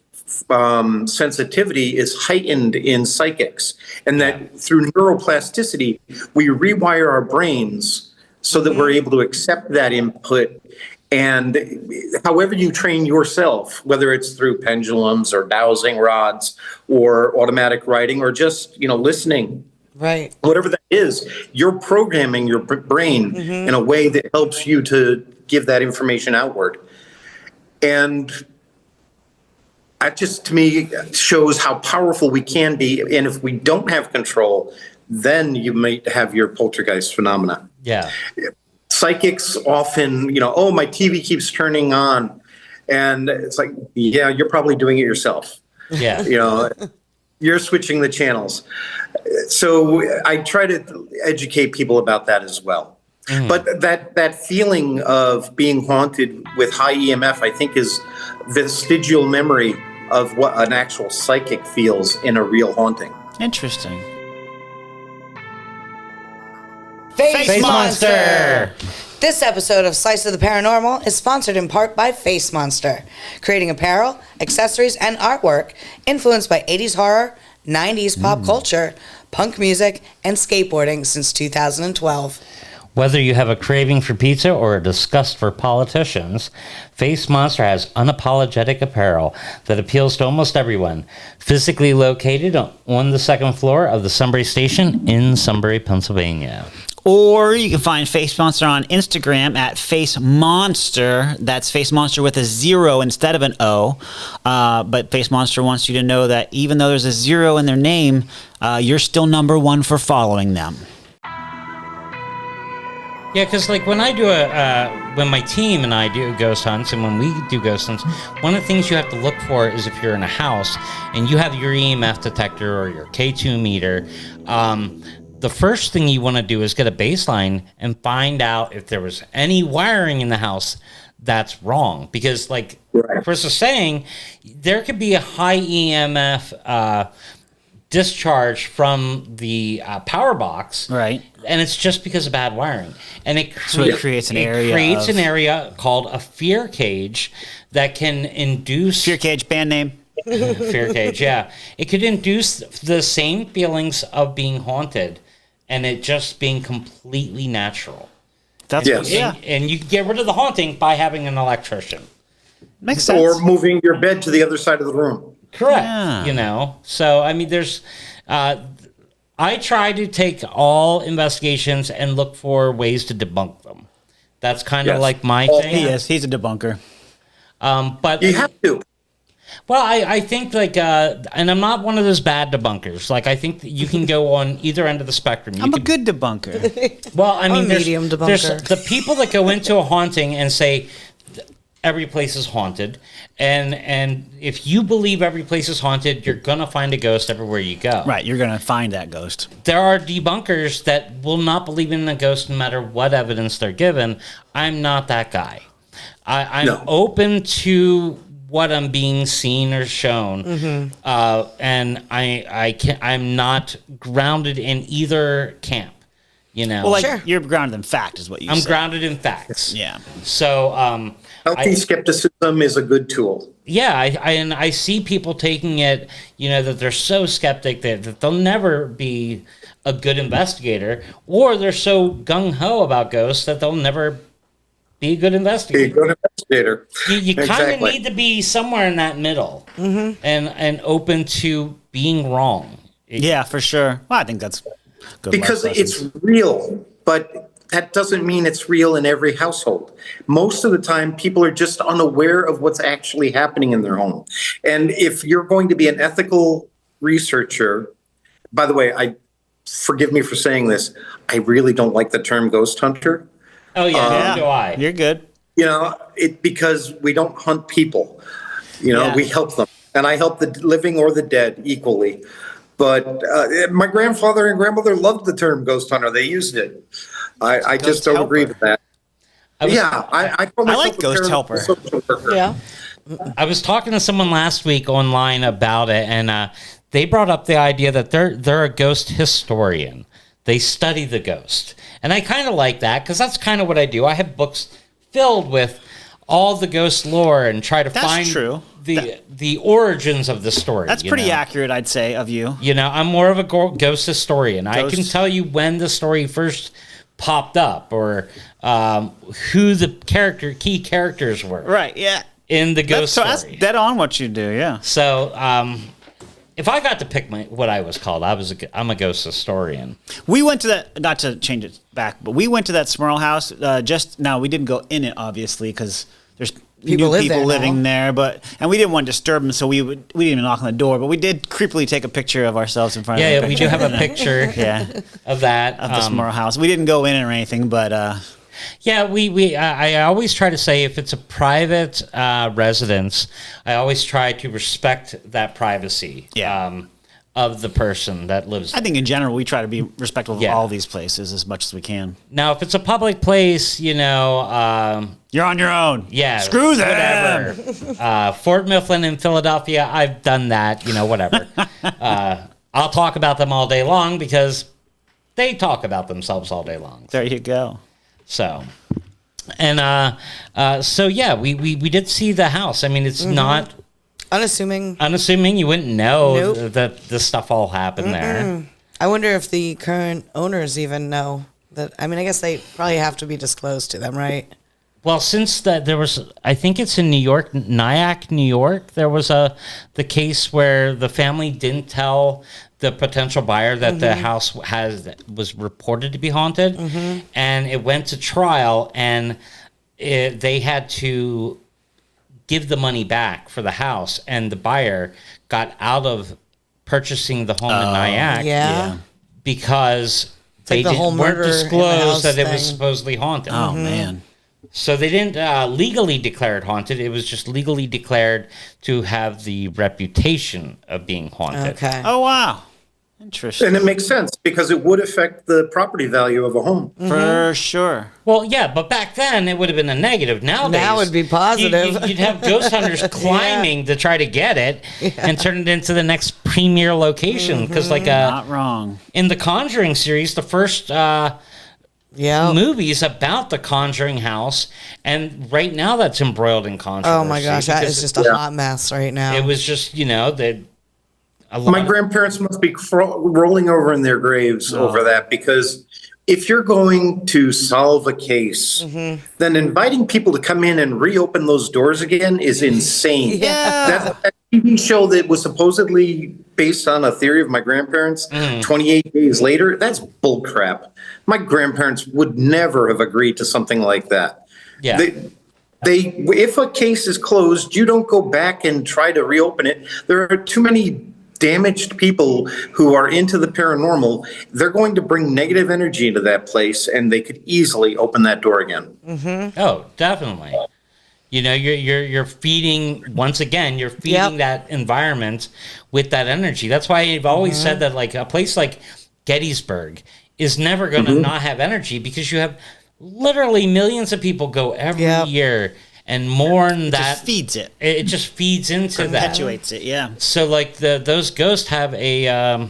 sensitivity is heightened in psychics, and that through neuroplasticity, we rewire our brains so that we're able to accept that input. And however you train yourself, whether it's through pendulums or dowsing rods or automatic writing or just, listening, Right. whatever that is, you're programming your brain in a way that helps you to give that information outward. And that just, to me, shows how powerful we can be. And if we don't have control, then you might have your poltergeist phenomena. Yeah. Psychics often, oh, my TV keeps turning on. And it's like, yeah, you're probably doing it yourself. Yeah. You're switching the channels. So I try to educate people about that as well. But that feeling of being haunted with high EMF, I think, is vestigial memory of what an actual psychic feels in a real haunting. Interesting. Face Monster! This episode of Slice of the Paranormal is sponsored in part by Face Monster, creating apparel, accessories, and artwork influenced by 80s horror, 90s pop culture, punk music, and skateboarding since 2012. Whether you have a craving for pizza or a disgust for politicians, Face Monster has unapologetic apparel that appeals to almost everyone. Physically located on the second floor of the Sunbury Station in Sunbury, Pennsylvania. Or you can find Face Monster on Instagram at Face Monster. That's Face Monster with a 0 instead of an O. But Face Monster wants you to know that even though there's a 0 in their name, you're still number 1 for following them. Yeah, because when I do when my team and I do ghost hunts, and when we do ghost hunts, one of the things you have to look for is if you're in a house and you have your EMF detector or your K2 meter, the first thing you want to do is get a baseline and find out if there was any wiring in the house that's wrong. Because Chris is saying, there could be a high EMF discharge from the power box, right? And it's just because of bad wiring, and it creates an area. It creates an area called a fear cage that can induce fear cage band name. Fear cage, yeah. It could induce the same feelings of being haunted, and it just being completely natural. That's and you can get rid of the haunting by having an electrician. Makes sense. Or moving your bed to the other side of the room. Correct. Yeah. So I mean, there's. I try to take all investigations and look for ways to debunk them. That's kind of like my thing. He is. He's a debunker. But You have to. Well, I think and I'm not one of those bad debunkers. I think that you can go on either end of the spectrum. I'm a good debunker. Well, I mean, medium debunker. There's the people that go into a haunting and say every place is haunted, and if you believe every place is haunted, you're gonna find a ghost everywhere you go. Right, you're gonna find that ghost. There are debunkers that will not believe in a ghost no matter what evidence they're given. I'm not that guy. I'm open to what I'm being seen or shown, and I'm not grounded in either camp. Well, you're grounded in fact, is what you. I'm say. grounded in facts. Yeah. So, healthy skepticism is a good tool. Yeah, I see people taking it, that they're so skeptic that they'll never be a good investigator, or they're so gung-ho about ghosts that they'll never be a good investigator. Be a good investigator. You kind of need to be somewhere in that middle and open to being wrong. Yeah, for sure. Well, I think that's good. Because it's real, but that doesn't mean it's real in every household. Most of the time, people are just unaware of what's actually happening in their home. And if you're going to be an ethical researcher, by the way, forgive me for saying this, I really don't like the term ghost hunter. Oh, yeah, do I. You're good. Because we don't hunt people. We help them. And I help the living or the dead equally. But my grandfather and grandmother loved the term ghost hunter. They used it. I just don't agree with that. I call myself like ghost helper. social worker. Yeah. I was talking to someone last week online about it, and they brought up the idea that they're a ghost historian. They study the ghost, and I kind of like that because that's kind of what I do. I have books filled with all the ghost lore and try to find the origins of the story. That's pretty accurate, I'd say, of you. You know, I'm more of a ghost historian. I can tell you when the story first popped up or who the key characters were. Right, yeah. In the ghost story. That's dead on what you do, yeah. So, if I got to pick what I was called, I'm a ghost historian. We went to that, not to change it back, but we went to that Smurl house now we didn't go in it, obviously, because there's People living there, and we didn't want to disturb them, so we didn't even knock on the door, but we did creepily take a picture of ourselves in front of the Yeah, we do have a picture of that. Of the Smurl house. We didn't go in or anything, but... Yeah, I always try to say if it's a private residence, I always try to respect that privacy of the person that lives there. I think in general we try to be respectful of all these places as much as we can. Now, if it's a public place, you're on your own. Yeah, screw them. Whatever. Fort Mifflin in Philadelphia, I've done that. Whatever. I'll talk about them all day long because they talk about themselves all day long. There you go. So, and we did see the house. I mean, it's not unassuming. You wouldn't know that this stuff all happened there. I wonder if the current owners even know that. I mean, I guess they probably have to be disclosed to them, right? Well, since there was, I think it's in New York, Nyack, New York. There was the case where the family didn't tell the potential buyer that the house was reported to be haunted, and it went to trial, and they had to give the money back for the house, and the buyer got out of purchasing the home in Nyack because they weren't disclosed that it was supposedly haunted. Oh man. So they didn't legally declare it haunted. It was just legally declared to have the reputation of being haunted. Okay. Oh, wow. Interesting. And it makes sense because it would affect the property value of a home. For sure. Well, yeah, but back then it would have been a negative. Nowadays, now it would be positive. You'd have ghost hunters climbing to try to get it and turn it into the next premier location. Because, not wrong. In the Conjuring series, the first movies about the Conjuring house, and right now that's embroiled in controversy. Oh my gosh, that is just a hot mess right now. It was just, my grandparents must be rolling over in their graves over that, because if you're going to solve a case, then inviting people to come in and reopen those doors again is insane. That TV show that was supposedly based on a theory of my grandparents, 28 days later, that's bullcrap. My grandparents would never have agreed to something like that. Yeah. If a case is closed, you don't go back and try to reopen it. There are too many damaged people who are into the paranormal. They're going to bring negative energy into that place, and they could easily open that door again. Oh, definitely. You're feeding, once again, that environment with that energy. That's why I've always said that, like, a place like Gettysburg is never going to not have energy, because you have literally millions of people go every year and mourn that. Just feeds it. It just feeds into that. Perpetuates it, yeah. So, like, those ghosts have a,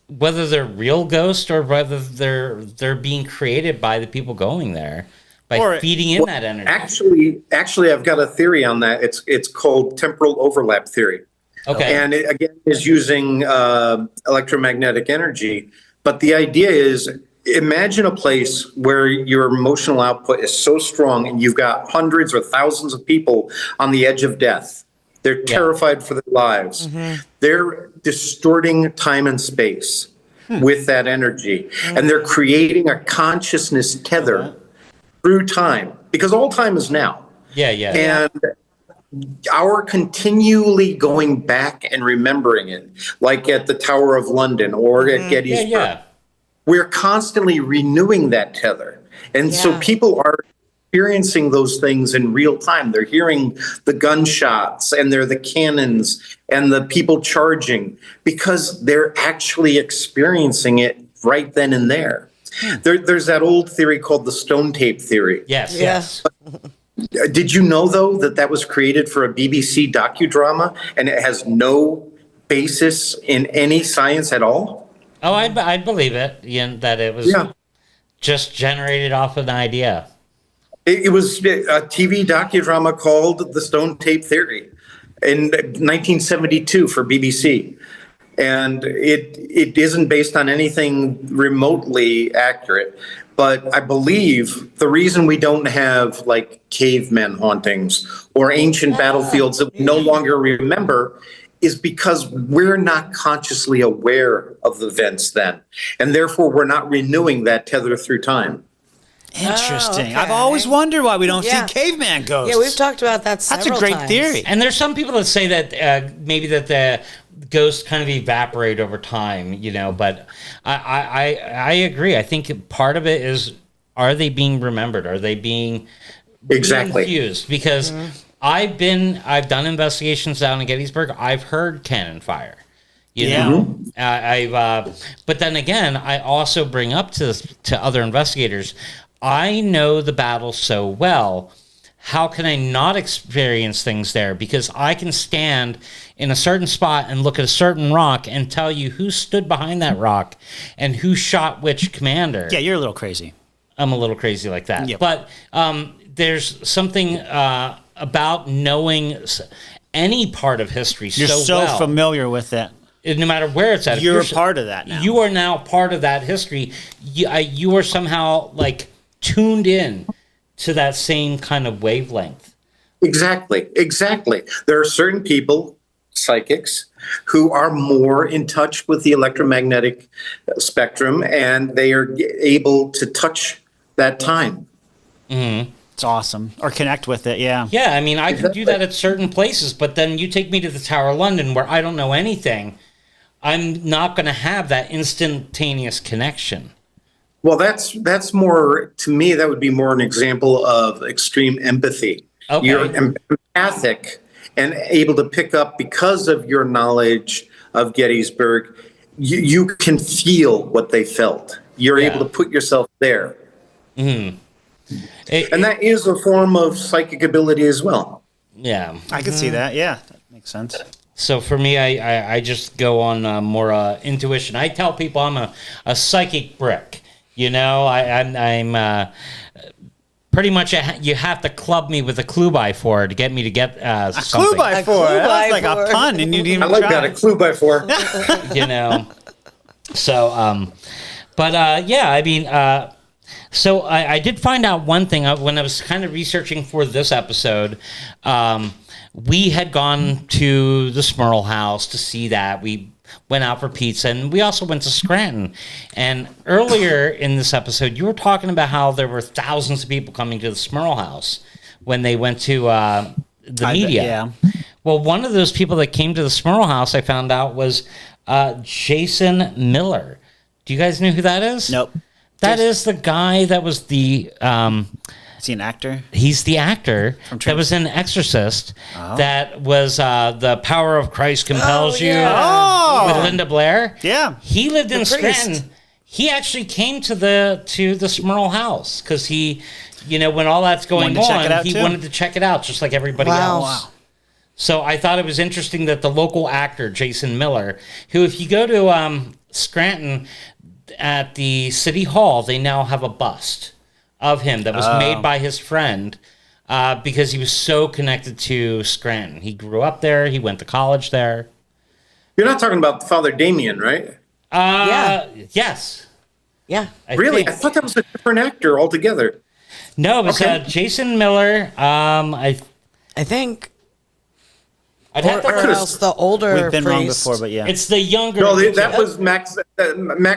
whether they're real ghosts or whether they're being created by the people going there, by feeding in that energy. Actually, I've got a theory on that. It's called temporal overlap theory. Okay. And it, again, is using electromagnetic energy. But the idea is, imagine a place where your emotional output is so strong and you've got hundreds or thousands of people on the edge of death. They're terrified for their lives. They're distorting time and space with that energy. And they're creating a consciousness tether through time, because all time is now. And our continually going back and remembering it, like at the Tower of London or at Gettysburg, we're constantly renewing that tether. And so people are experiencing those things in real time. They're hearing the gunshots and they're the cannons and the people charging because they're actually experiencing it right then and there. There's that old theory called the stone tape theory. Yes. Did you know, though, that was created for a BBC docudrama and it has no basis in any science at all? Oh, I'd believe it, that it was just generated off an idea. It was a TV docudrama called The Stone Tape Theory in 1972 for BBC. And it isn't based on anything remotely accurate. But I believe the reason we don't have like cavemen hauntings or ancient battlefields that we no longer remember is because we're not consciously aware of the events then. And therefore, we're not renewing that tether through time. Interesting. Okay. I've always wondered why we don't see caveman ghosts. Yeah, we've talked about that several That's a great times. theory. And there's some people that say that maybe that the ghosts kind of evaporate over time, but I agree. I think part of it is, are they being remembered? Are they being infused? Because I've done investigations down in Gettysburg. I've heard cannon fire. But then again, I also bring up to other investigators, I know the battle so well. How can I not experience things there? Because I can stand in a certain spot and look at a certain rock and tell you who stood behind that rock and who shot which commander. Yeah, you're a little crazy. I'm a little crazy like that. Yep. But there's something about knowing any part you You're so familiar with it. No matter where it's at. You're a part of that now. You are now part of that history. You are somehow like tuned in to that same kind of wavelength. Exactly. There are certain people, psychics, who are more in touch with the electromagnetic spectrum, and they are able to touch that time. Mm-hmm. It's awesome. Or connect with it, yeah. Yeah, I mean, I can do that at certain places, but then you take me to the Tower of London where I don't know anything. I'm not going to have that instantaneous connection. Well, that's more, to me, that would be more an example of extreme empathy. Okay. You're empathic and able to pick up, because of your knowledge of Gettysburg, you can feel what they felt. You're able to put yourself there. Mm-hmm. And that is a form of psychic ability as well. Yeah. I can see that, yeah. That makes sense. So for me, I just go on more intuition. I tell people I'm a psychic brick. I'm pretty much you have to club me with a clue by four to get me to get something. Clue by four. That's like a pun, and you didn't even I like try. that, a clue by four. So, so I did find out one thing when I was kind of researching for this episode. We had gone to the Smurl house to see that. We went out for pizza, and we also went to Scranton. And earlier in this episode, you were talking about how there were thousands of people coming to the Smurl house when they went to the media. Yeah. Well, one of those people that came to the Smurl house, I found out, was Jason Miller. Do you guys know who that is? Nope. That is the guy that was the... Is he an actor? He's the actor that was in Exorcist. That was The Power of Christ Compels You with Linda Blair. Yeah. He lived in Scranton. He actually came to the Smurl house because he, when all that's going on, he wanted to check it out just like everybody else. Wow. So I thought it was interesting that the local actor, Jason Miller, who, if you go to Scranton at the City Hall, they now have a bust of him that was made by his friend because he was so connected to Scranton. He grew up there. He went to college there. You're not talking about Father Damien, right? Yes. Yeah. I thought that was a different actor altogether. No, it was Jason Miller. I think. I'd have to or else the older We've been wrong priest. before, but yeah. It's the younger. No, that was Max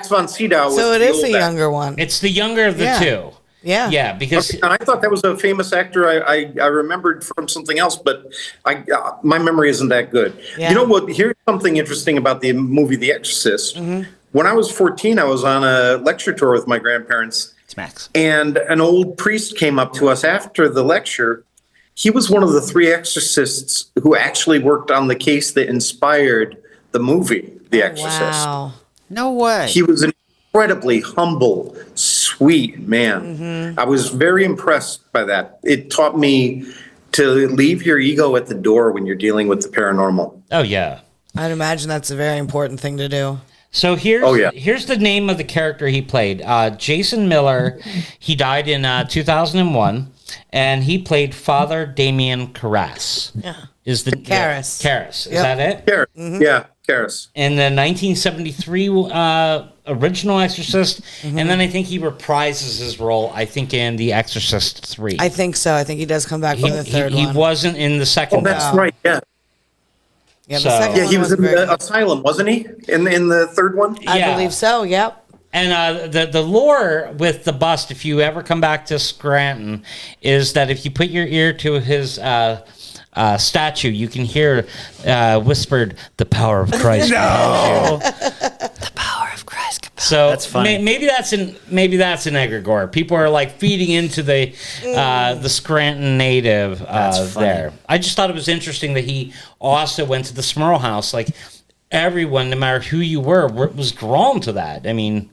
von Sydow. So it is the younger one. It's the younger of the two. Yeah. Yeah, because... Okay, and I thought that was a famous actor I remembered from something else, but my memory isn't that good. Yeah. You know what? Here's something interesting about the movie The Exorcist. Mm-hmm. When I was 14, I was on a lecture tour with my grandparents, Smacks. And an old priest came up to us after the lecture. He was one of the 3 exorcists who actually worked on the case that inspired the movie, The Exorcist. Wow. No way. He was an incredibly humble, sweet man. I was very impressed by that. It taught me to leave your ego at the door when you're dealing with the paranormal. Oh, yeah. I'd imagine that's a very important thing to do. So here's the name of the character he played. Jason Miller. He died in 2001, and he played Father Damien Karras. Yeah. Is the Karras. Karras. Is Yep. that it? Karras. Yeah, Karras. In the 1973 original Exorcist, and then I think he reprises his role, I think, in The Exorcist 3. I think so. I think he does come back for the third he one. wasn't in the second Oh, that's one. right, yeah. Yeah, the So- second Yeah, one he was in very the good. asylum, wasn't he? In the third one? I Yeah. believe so, yep. And the lure with the bust, if you ever come back to Scranton, is that if you put your ear to his statue, you can hear whispered, "The power of Christ." No. The power of Christ. So That's funny. maybe that's an egregore. People are like feeding into the Scranton native That's funny. there. I just thought it was interesting that he also went to the Smurl house. Like everyone, no matter who you were, was drawn to that. I mean,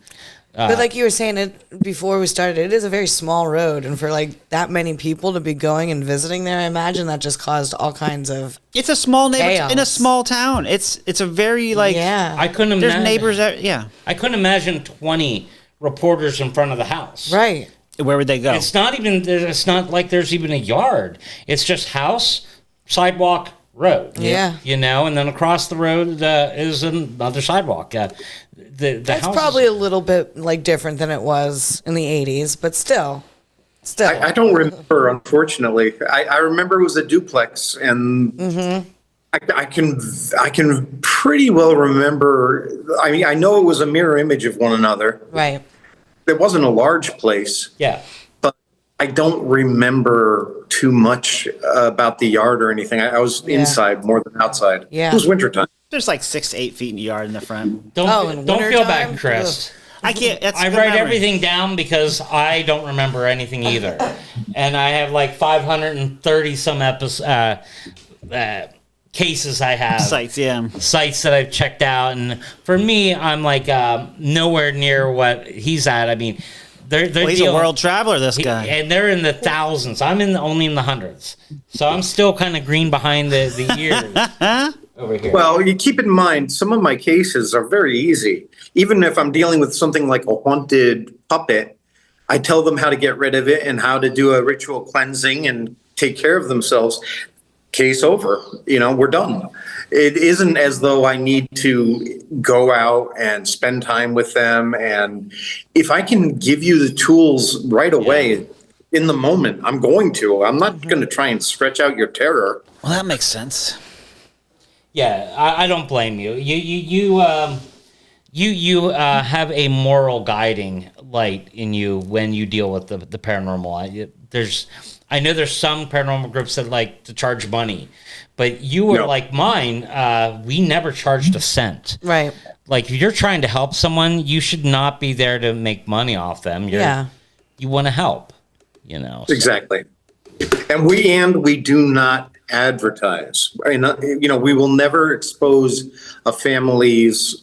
But like you were saying it before we started, it is a very small road, and for like that many people to be going and visiting there, I imagine that just caused all kinds of It's a small neighborhood in a Chaos. small town. It's a very like yeah. I couldn't there's imagine. neighbors that yeah. I couldn't imagine 20 reporters in front of the house. Right. Where would they go? It's not even. It's not like there's even a yard. It's just house, sidewalk, road. Yeah. You know, and then across the road is another sidewalk. The That's house probably a little bit like different than it was in the 80s, but still. I don't remember, unfortunately. I remember it was a duplex, and I can pretty well remember. I mean, I know it was a mirror image of one another. Right. It wasn't a large place, Yeah. but I don't remember too much about the yard or anything. I was Yeah. inside more than outside. Yeah. It was wintertime. There's like 6 to 8 feet in the yard in the front. Don't in feel wintertime? bad, Chris. I can't. That's I a good write memory. everything down because I don't remember anything either, and I have like 530 some cases I have. Sites, yeah. Sites that I've checked out, and for me, I'm like nowhere near what he's at. I mean, they're Well, he's a dealing- world traveler. This guy. and they're in the thousands. I'm only in the hundreds, so I'm still kind of green behind the ears over here. Well, you keep in mind, some of my cases are very easy. Even if I'm dealing with something like a haunted puppet, I tell them how to get rid of it and how to do a ritual cleansing and take care of themselves. Case over. You know, we're done. It isn't as though I need to go out and spend time with them. And if I can give you the tools right away in the moment, I'm going to. I'm not going to try and stretch out your terror. Well, that makes sense. Yeah, I don't blame you. You have a moral guiding light in you when you deal with the paranormal. I know there's some paranormal groups that like to charge money, but you were No. like mine. We never charged a cent. Right. Like if you're trying to help someone, you should not be there to make money off them. You want to help. You know. so- Exactly. And we do not advertise. I mean, you know, we will never expose a family's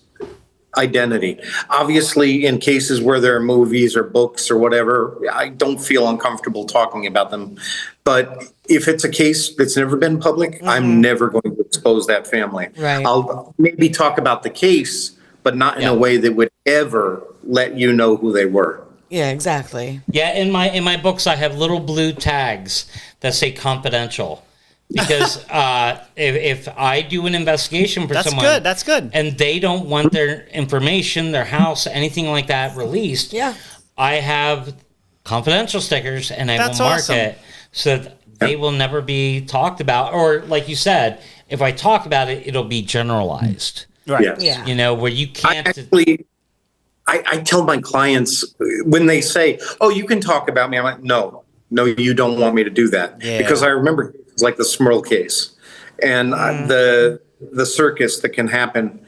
identity. Obviously, in cases where there are movies or books or whatever, I don't feel uncomfortable talking about them. But if it's a case that's never been public, I'm never going to expose that family. Right. I'll maybe talk about the case, but not in a way that would ever let you know who they were. Yeah, exactly. Yeah, in my books, I have little blue tags that say confidential. Because if I do an investigation for That's someone, good. That's good. and they don't want their information, their house, anything like that released, Yeah. I have confidential stickers, and I That's will mark awesome. it so that they will never be talked about. Or, like you said, if I talk about it, it'll be generalized. Right. Yes. Yeah. You know, where you can't. I tell my clients when they say, "Oh, you can talk about me," I'm like, "No, you don't want me to do that," Yeah. because I remember it's like the Smurl case and the circus that can happen.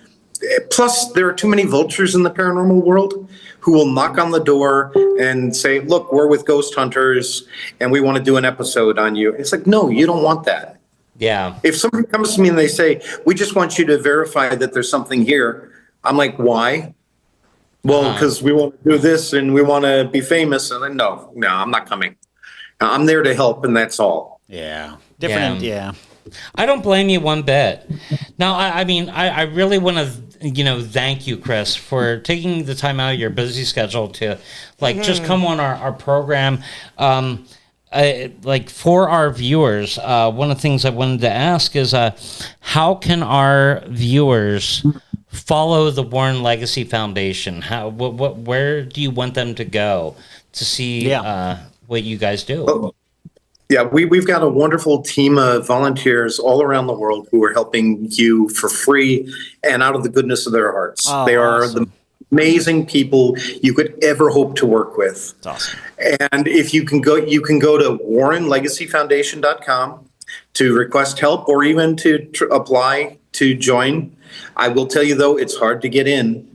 Plus, there are too many vultures in the paranormal world who will knock on the door and say, look, we're with ghost hunters and we want to do an episode on you. It's like, no, you don't want that. Yeah. If somebody comes to me and they say, we just want you to verify that there's something here, I'm like, why? Well, because we want to do this and we want to be famous. And then, no, I'm not coming. I'm there to help, and that's all. Yeah. Different. Yeah. I don't blame you one bit. Now, I mean, I really want to, thank you, Chris, for taking the time out of your busy schedule to, just come on our program. For our viewers, one of the things I wanted to ask is, how can our viewers follow the Warren Legacy Foundation? Where do you want them to go to see what you guys do? Oh. Yeah, we've got a wonderful team of volunteers all around the world who are helping you for free and out of the goodness of their hearts. They are awesome. The amazing people you could ever hope to work with. That's awesome. And if you can go to warrenlegacyfoundation.com to request help or even to apply to join. I will tell you, though, it's hard to get in.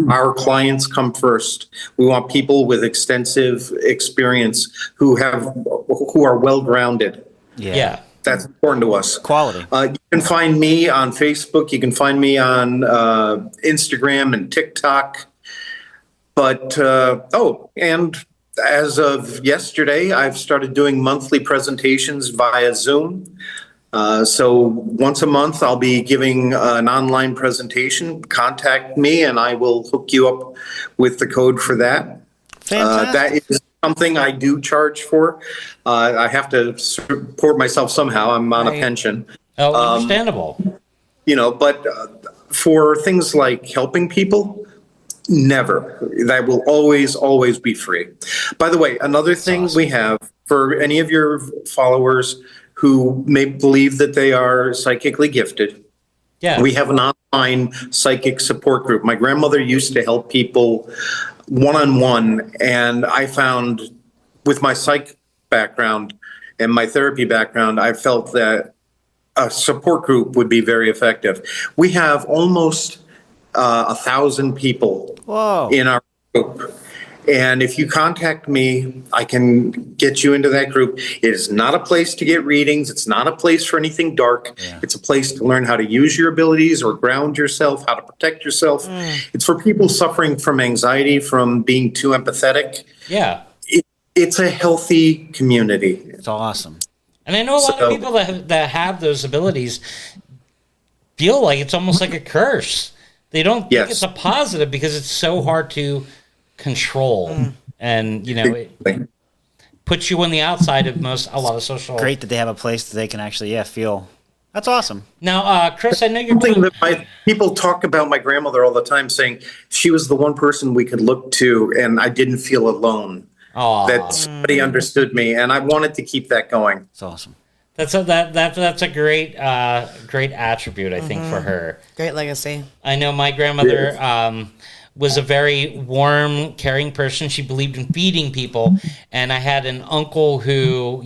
Our clients come first. We want people with extensive experience who are well-grounded. Yeah. That's important to us. Quality. You can find me on Facebook. You can find me on Instagram and TikTok. But, and as of yesterday, I've started doing monthly presentations via Zoom. So once a month, I'll be giving an online presentation. Contact me, and I will hook you up with the code for that. Fantastic. That is something I do charge for. I have to support myself somehow. I'm on a pension. Oh, understandable. But for things like helping people, never. That will always be free. By the way, another thing we have for any of your followers who may believe that they are psychically gifted. Yeah. We have an online psychic support group. My grandmother used to help people one-on-one, and I found with my psych background and my therapy background, I felt that a support group would be very effective. We have almost 1,000 people in our group. And if you contact me, I can get you into that group. It is not a place to get readings. It's not a place for anything dark. Yeah. It's a place to learn how to use your abilities or ground yourself, how to protect yourself. It's for people suffering from anxiety, from being too empathetic. Yeah. It's a healthy community. It's awesome. And I know a lot of people that have those abilities feel like it's almost like a curse. They don't think it's a positive because it's so hard to control, and it puts you on the outside of a lot of social. Great that they have a place that they can actually feel. That's awesome. Now, Chris, I know you're something that people talk about my grandmother all the time, saying she was the one person we could look to, and I didn't feel alone. That somebody understood me, and I wanted to keep that going. It's awesome. That's a great attribute, I think, for her. Great legacy. I know my grandmother was a very warm, caring person. She believed in feeding people. And I had an uncle who,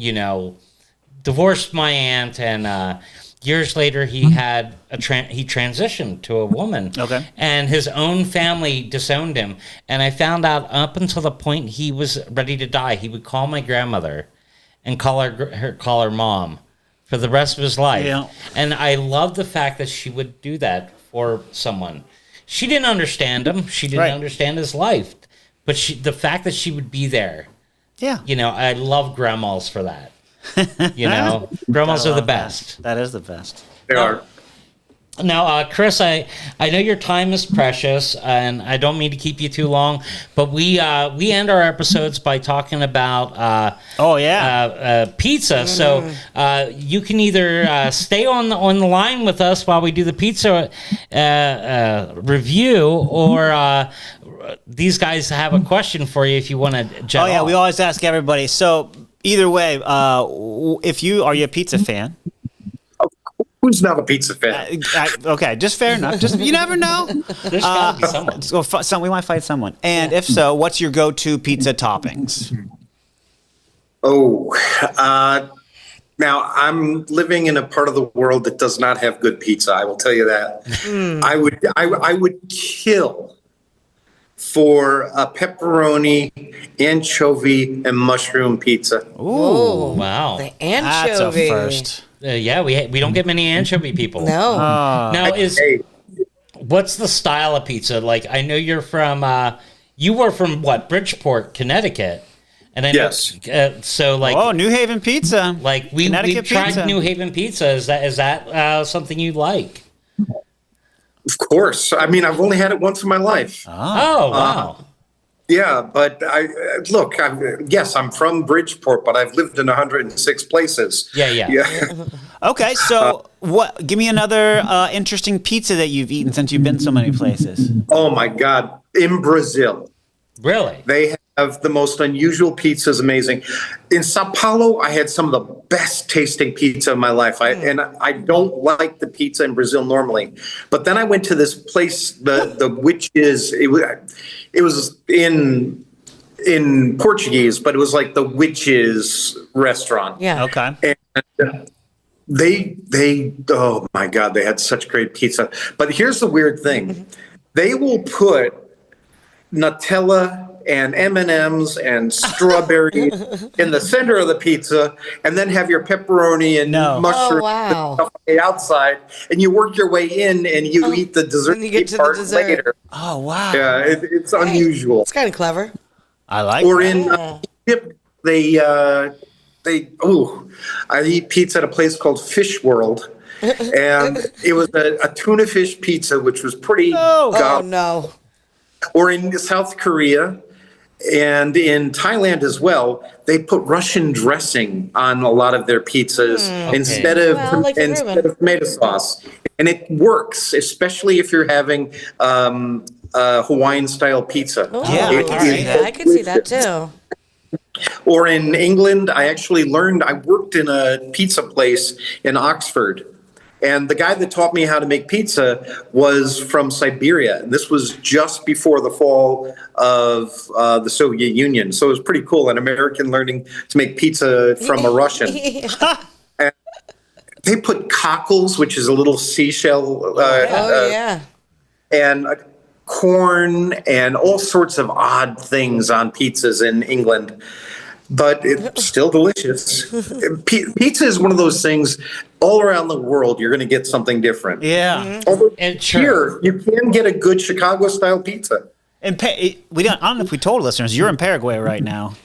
divorced my aunt, and years later he had he transitioned to a woman. Okay. And his own family disowned him. And I found out up until the point he was ready to die, he would call my grandmother and call her mom for the rest of his life. Yeah. And I love the fact that she would do that for someone. She didn't understand him. She didn't understand his life. But the fact that she would be there. Yeah. I love grandmas for that. Grandmas are the best. That is the best. They are. Now, Chris, I know your time is precious, and I don't mean to keep you too long, but we end our episodes by talking about pizza. So you can either stay on the line with us while we do the pizza review, or these guys have a question for you if you want to jump. Oh yeah, we always ask everybody. So either way, if you are you a pizza fan? Who's not a pizza fan? Okay, just fair enough. Just you never know. There's got to be someone. We might find someone. And if so, what's your go-to pizza toppings? Now, I'm living in a part of the world that does not have good pizza. I will tell you that. I would kill for a pepperoni, anchovy, and mushroom pizza. Ooh, wow. The that's a anchovy. first. Yeah, we don't get many anchovy people. No. Now, Hey, what's the style of pizza? Like, I know you're from, you were from what, Bridgeport, Connecticut? And I know, Yes. so like, Oh, New Haven pizza. like we've Connecticut tried pizza. New Haven pizza. Is that something you like? of course. I mean, I've only had it once in my life. Oh, wow. Yeah, but look, yes, I'm from Bridgeport, but I've lived in 106 places. Yeah. Okay, so what? Give me another interesting pizza that you've eaten since you've been so many places. Oh my God. In Brazil, Really? they have the most unusual pizzas, amazing. In Sao Paulo, I had some of the best tasting pizza of my life. And I don't like the pizza in Brazil normally. But then I went to this place, the Witches, it was in Portuguese, but it was like the Witches restaurant. Yeah. Okay. And they oh my God, they had such great pizza. But here's the weird thing. They will put Nutella and M&Ms and strawberry in the center of the pizza, and then have your pepperoni and mushroom Oh, wow. and stuff on the outside, and you work your way in and you eat the dessert and you get to the part dessert. later. Oh, wow. Yeah, it's unusual. It's kind of clever. I like Or that. in Egypt, I eat pizza at a place called Fish World, and it was a tuna fish pizza, which was pretty Oh, no. Or in South Korea and in Thailand as well, they put Russian dressing on a lot of their pizzas instead of Well, like the instead Reuben. of tomato sauce, and it works, especially if you're having Hawaiian style pizza. Yeah, Oh, I can see that. I could see that too. Or in England, I actually learned, I worked in a pizza place in Oxford. And the guy that taught me how to make pizza was from Siberia. And this was just before the fall of the Soviet Union. So it was pretty cool. An American learning to make pizza from a Russian. And they put cockles, which is a little seashell, and corn and all sorts of odd things on pizzas in England. But it's still delicious. Pizza is one of those things all around the world. You're going to get something different. Yeah. Although It's here, you can get a good Chicago-style pizza. And I don't know if we told listeners, you're in Paraguay right now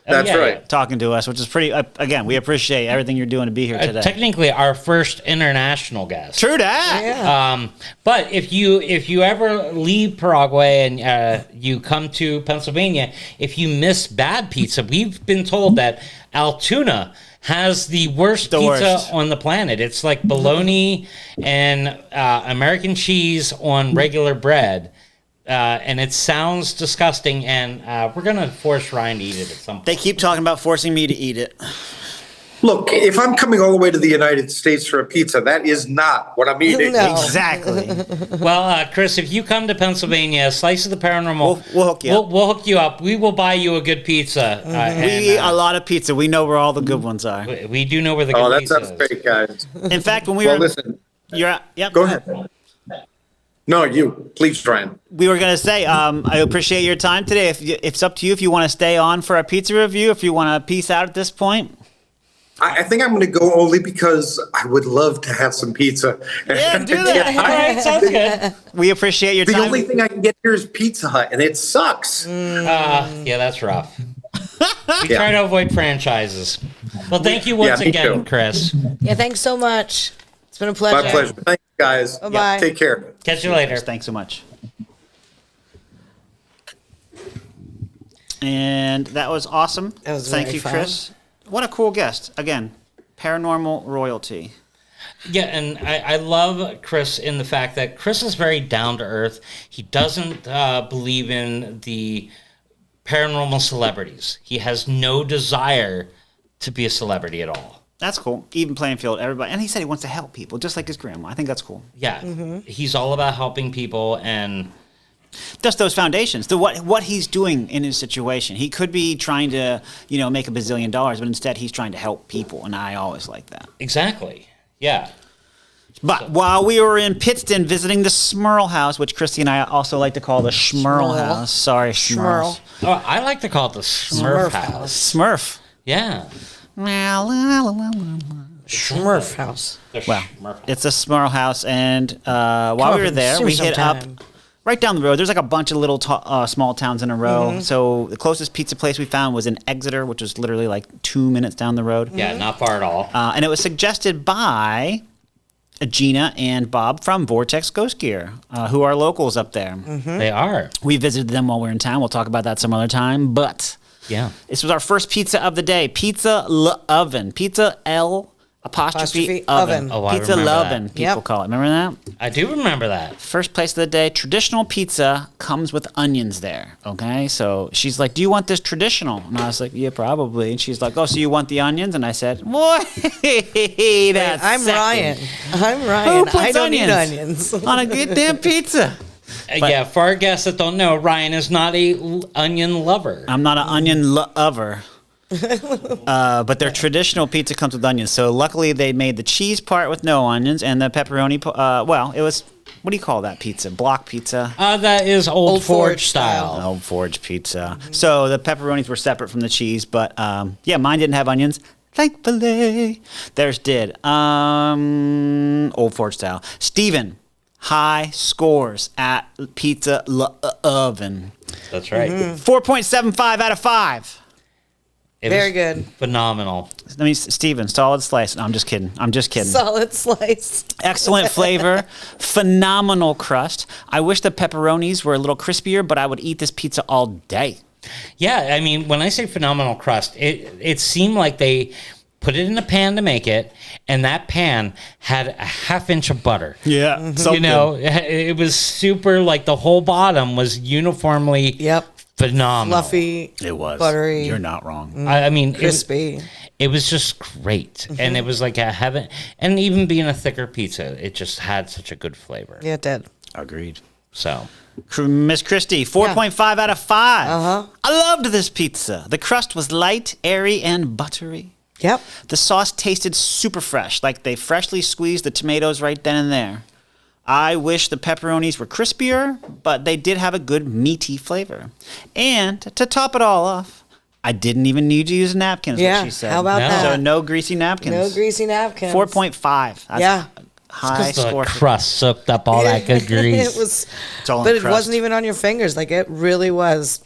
That's yeah, right. talking to us, which is pretty, again, we appreciate everything you're doing to be here today. Technically, our first international guest. True that. Yeah. But if you ever leave Paraguay and you come to Pennsylvania, if you miss bad pizza, we've been told that Altoona has the worst pizza on the planet. It's like bologna and American cheese on regular bread. And it sounds disgusting, and we're going to force Ryan to eat it at some point. They keep talking about forcing me to eat it. Look, if I'm coming all the way to the United States for a pizza, that is not what I'm eating. No. Exactly. Well, Chris, if you come to Pennsylvania, Slice of the Paranormal, We'll hook you up. We'll hook you up. We will buy you a good pizza. We eat a lot of pizza. We know where all the good ones are. We do know where the good Oh, that pizza sounds is. great, guys. In fact, when we Well, were, listen, yep. go ahead. No, you. Please, Ryan. We were going to say, I appreciate your time today. If it's up to you if you want to stay on for a pizza review, if you want to peace out at this point. I think I'm going to go only because I would love to have some pizza. Yeah, do that. All right, sounds good. We appreciate your The time. only thing I can get here is Pizza Hut, and it sucks. Yeah, that's rough. We try to avoid franchises. Well, thank you once me again, too. Chris. Yeah, thanks so much. It's been a pleasure. My pleasure. Thanks, guys. Bye-bye. Take care. Catch you later. Thanks so much. And that was awesome. That was Thank very you, fun. Chris. What a cool guest. Again, paranormal royalty. Yeah, and I love Chris in the fact that Chris is very down to earth. He doesn't believe in the paranormal celebrities. He has no desire to be a celebrity at all. That's cool. Even playing field, everybody. And he said he wants to help people, just like his grandma. I think that's cool. Yeah, he's all about helping people, and Just those foundations. What he's doing in his situation. He could be trying to, make $1 bazillion, but instead he's trying to help people, and I always like that. Exactly. Yeah. But while we were in Pittston visiting the Smurl House, which Christy and I also like to call the Smurl House. Sorry, Smurl. Oh, I like to call it the Smurf House. Smurf. Yeah. Smurf House. Well, it's a Smurl House, and while we were there, we hit up right down the road. There's like a bunch of little small towns in a row. So the closest pizza place we found was in Exeter, which was literally like 2 minutes down the road. Yeah, not far at all. And it was suggested by Gina and Bob from Vortex Ghost Gear, who are locals up there. They are. We visited them while we were in town. We'll talk about that some other time. But this was our first pizza of the day. Pizza Oven. Pizza L''oven. Oh, I Pizza remember Lovin', that. people call it. Remember that? I do remember that. First place of the day. Traditional pizza comes with onions there. Okay, so she's like, "Do you want this traditional?" And I was like, "Yeah, probably." And she's like, "Oh, so you want the onions?" And I said, "What? That's I'm Ryan. Who puts I don't need onions on a goddamn pizza." Yeah, for our guests that don't know, Ryan is not a onion lover. I'm not an onion lover. But their traditional pizza comes with onions. So luckily they made the cheese part with no onions and the pepperoni. It was, what do you call that pizza? Block pizza? That is Old Forge style. Old Forge pizza. So the pepperonis were separate from the cheese, but mine didn't have onions. Thankfully. Theirs did. Old Forge style. Steven, high scores at Pizza Oven. That's right. 4.75 out of 5. Very good. Phenomenal. I mean, Steven, solid slice. No, I'm just kidding. Solid slice. Excellent flavor. Phenomenal crust. I wish the pepperonis were a little crispier, but I would eat this pizza all day. Yeah, I mean, when I say phenomenal crust, it seemed like they put it in a pan to make it, and that pan had a half inch of butter. Yeah. It was super, like the whole bottom was uniformly phenomenal. Fluffy. It was. Buttery. You're not wrong. I mean, crispy. It was just great. And it was like a heaven. And even being a thicker pizza, it just had such a good flavor. Yeah, it did. Agreed. So, Miss Christie, 4.5 out of 5. I loved this pizza. The crust was light, airy, and buttery. Yep. The sauce tasted super fresh, like they freshly squeezed the tomatoes right then and there. I wish the pepperonis were crispier, but they did have a good meaty flavor. And to top it all off, I didn't even need to use a napkin, is what she said. How about that? So no greasy napkins. No greasy napkins. 4.5. That's high score. The crust soaked up all that good grease. It was, It's all in but the it crust. wasn't even on your fingers. Like, it really was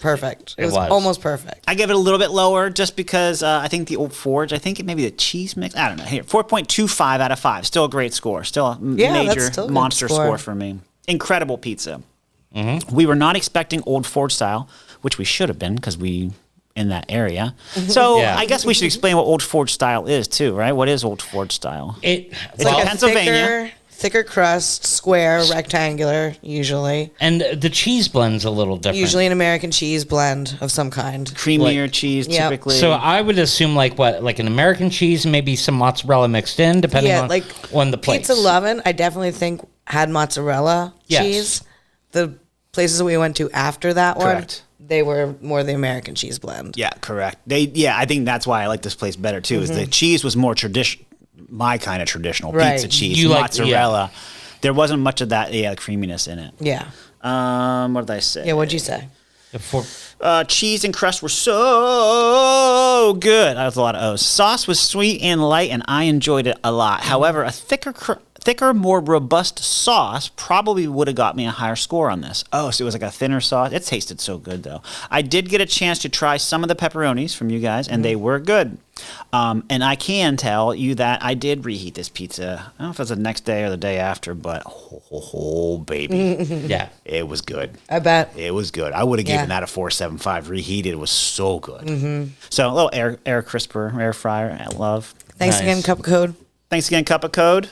perfect. It was almost perfect. I give it a little bit lower just because I think the Old Forge, I think it may be the cheese mix. I don't know. Here, 4.25 out of 5. Still a great score. Still a major still a good monster score for me. Incredible pizza. We were not expecting Old Forge style, which we should have been because we in that area. So I guess we should explain what Old Forge style is too, right? What is Old Forge style? It's like Pennsylvania. Thicker crust, square, rectangular, usually. And the cheese blend's a little different. Usually an American cheese blend of some kind. Creamier cheese, Yep. typically. So I would assume like an American cheese, maybe some mozzarella mixed in, depending on the place. Pizza Lovin', I definitely think had mozzarella cheese. The places that we went to after that one, they were more the American cheese blend. Yeah, correct. I think that's why I like this place better too. Is the cheese was more traditional, my kind of traditional pizza cheese, You like- mozzarella. There wasn't much of that creaminess in it. Yeah. What did I say? Yeah, what'd you say? Cheese and crust were so good. That was a lot of O's. Sauce was sweet and light, and I enjoyed it a lot. However, a thicker, more robust sauce probably would have got me a higher score on this. Oh, so it was like a thinner sauce. It tasted so good, though. I did get a chance to try some of the pepperonis from you guys, and they were good. And I can tell you that I did reheat this pizza. I don't know if it was the next day or the day after, but baby. Yeah. It was good. I bet. It was good. I would have given that a 4.75 reheated. It was so good. So a little air crisper, air fryer. I love. Thanks again, Cup of Code. Thanks again, Cup of Code.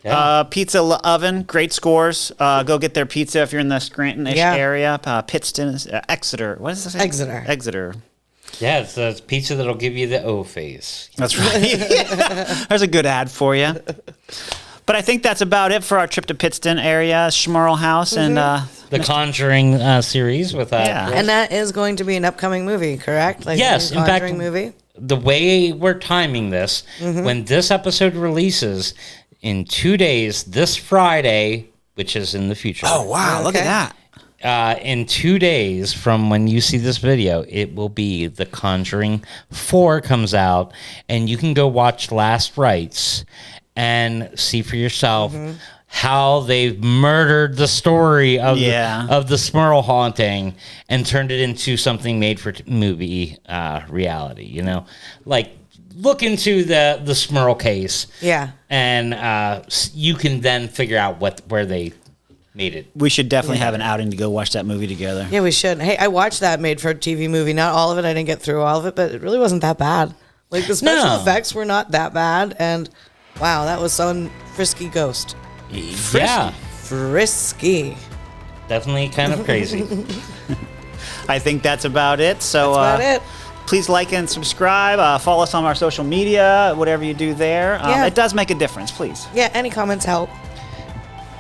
Yeah. Pizza Oven, great scores. Go get their pizza if you're in the Scranton-ish area. Pittston, Exeter. What is this? Exeter. Yeah, it's pizza that'll give you the O face. That's right. There's a good ad for you. But I think that's about it for our trip to Pittston area, Smurl House, and the Conjuring series with Yeah. Chris. And that is going to be an upcoming movie, correct? Like Yes, a in fact, Conjuring movie. the way we're timing this, when this episode releases in 2 days, this Friday, which is in the future. Oh, wow. Look at Okay. that. In 2 days from when you see this video, it will be The Conjuring 4 comes out, and you can go watch Last Rites and see for yourself how they've murdered the story of of the Smurl Haunting and turned it into something made for movie reality. You know, like look into the Smurl case, and you can then figure out where they made it. We should definitely have an outing to go watch that movie together. Yeah, we should. Hey, I watched that made-for-TV movie. Not all of it. I didn't get through all of it, but it really wasn't that bad. Like, the special effects were not that bad, and wow, that was some frisky ghost. Yeah, Frisky. definitely kind of crazy. I think that's about it. So That's about it. please like and subscribe. Follow us on our social media, whatever you do there. Yeah. It does make a difference, please. Yeah, any comments help.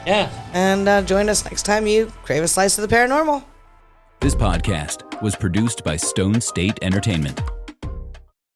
Yeah. And join us next time you crave a slice of the paranormal. This podcast was produced by Stone State Entertainment.